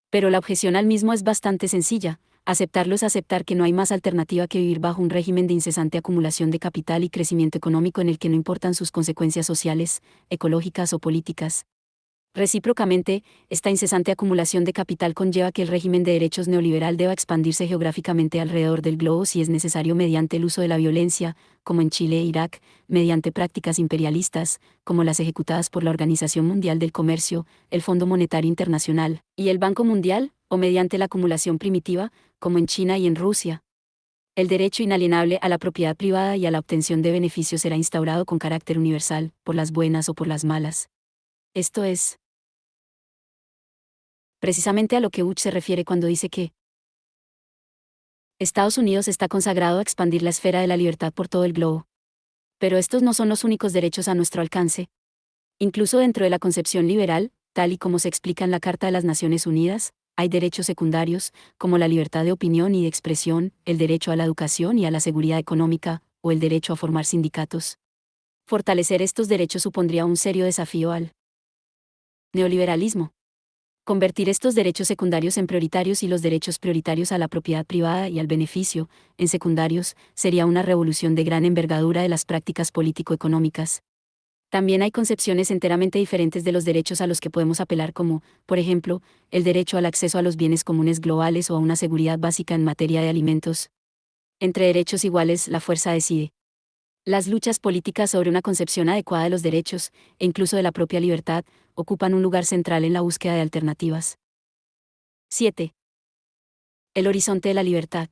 A: Pero la objeción al mismo es bastante sencilla. Aceptarlo es aceptar que no hay más alternativa que vivir bajo un régimen de incesante acumulación de capital y crecimiento económico en el que no importan sus consecuencias sociales, ecológicas o políticas. Recíprocamente, esta incesante acumulación de capital conlleva que el régimen de derechos neoliberal deba expandirse geográficamente alrededor del globo si es necesario mediante el uso de la violencia, como en Chile e Irak, mediante prácticas imperialistas, como las ejecutadas por la Organización Mundial del Comercio, el Fondo Monetario Internacional y el Banco Mundial, o mediante la acumulación primitiva, como en China y en Rusia. El derecho inalienable a la propiedad privada y a la obtención de beneficios será instaurado con carácter universal, por las buenas o por las malas. Esto es precisamente a lo que Uch se refiere cuando dice que Estados Unidos está consagrado a expandir la esfera de la libertad por todo el globo. Pero estos no son los únicos derechos a nuestro alcance. Incluso dentro de la concepción liberal, tal y como se explica en la Carta de las Naciones Unidas, hay derechos secundarios, como la libertad de opinión y de expresión, el derecho a la educación y a la seguridad económica, o el derecho a formar sindicatos. Fortalecer estos derechos supondría un serio desafío al neoliberalismo. Convertir estos derechos secundarios en prioritarios y los derechos prioritarios a la propiedad privada y al beneficio, en secundarios, sería una revolución de gran envergadura de las prácticas político-económicas. También hay concepciones enteramente diferentes de los derechos a los que podemos apelar como, por ejemplo, el derecho al acceso a los bienes comunes globales o a una seguridad básica en materia de alimentos. Entre derechos iguales, la fuerza decide. Las luchas políticas sobre una concepción adecuada de los derechos, e incluso de la propia libertad, ocupan un lugar central en la búsqueda de alternativas. 7. El horizonte de la libertad.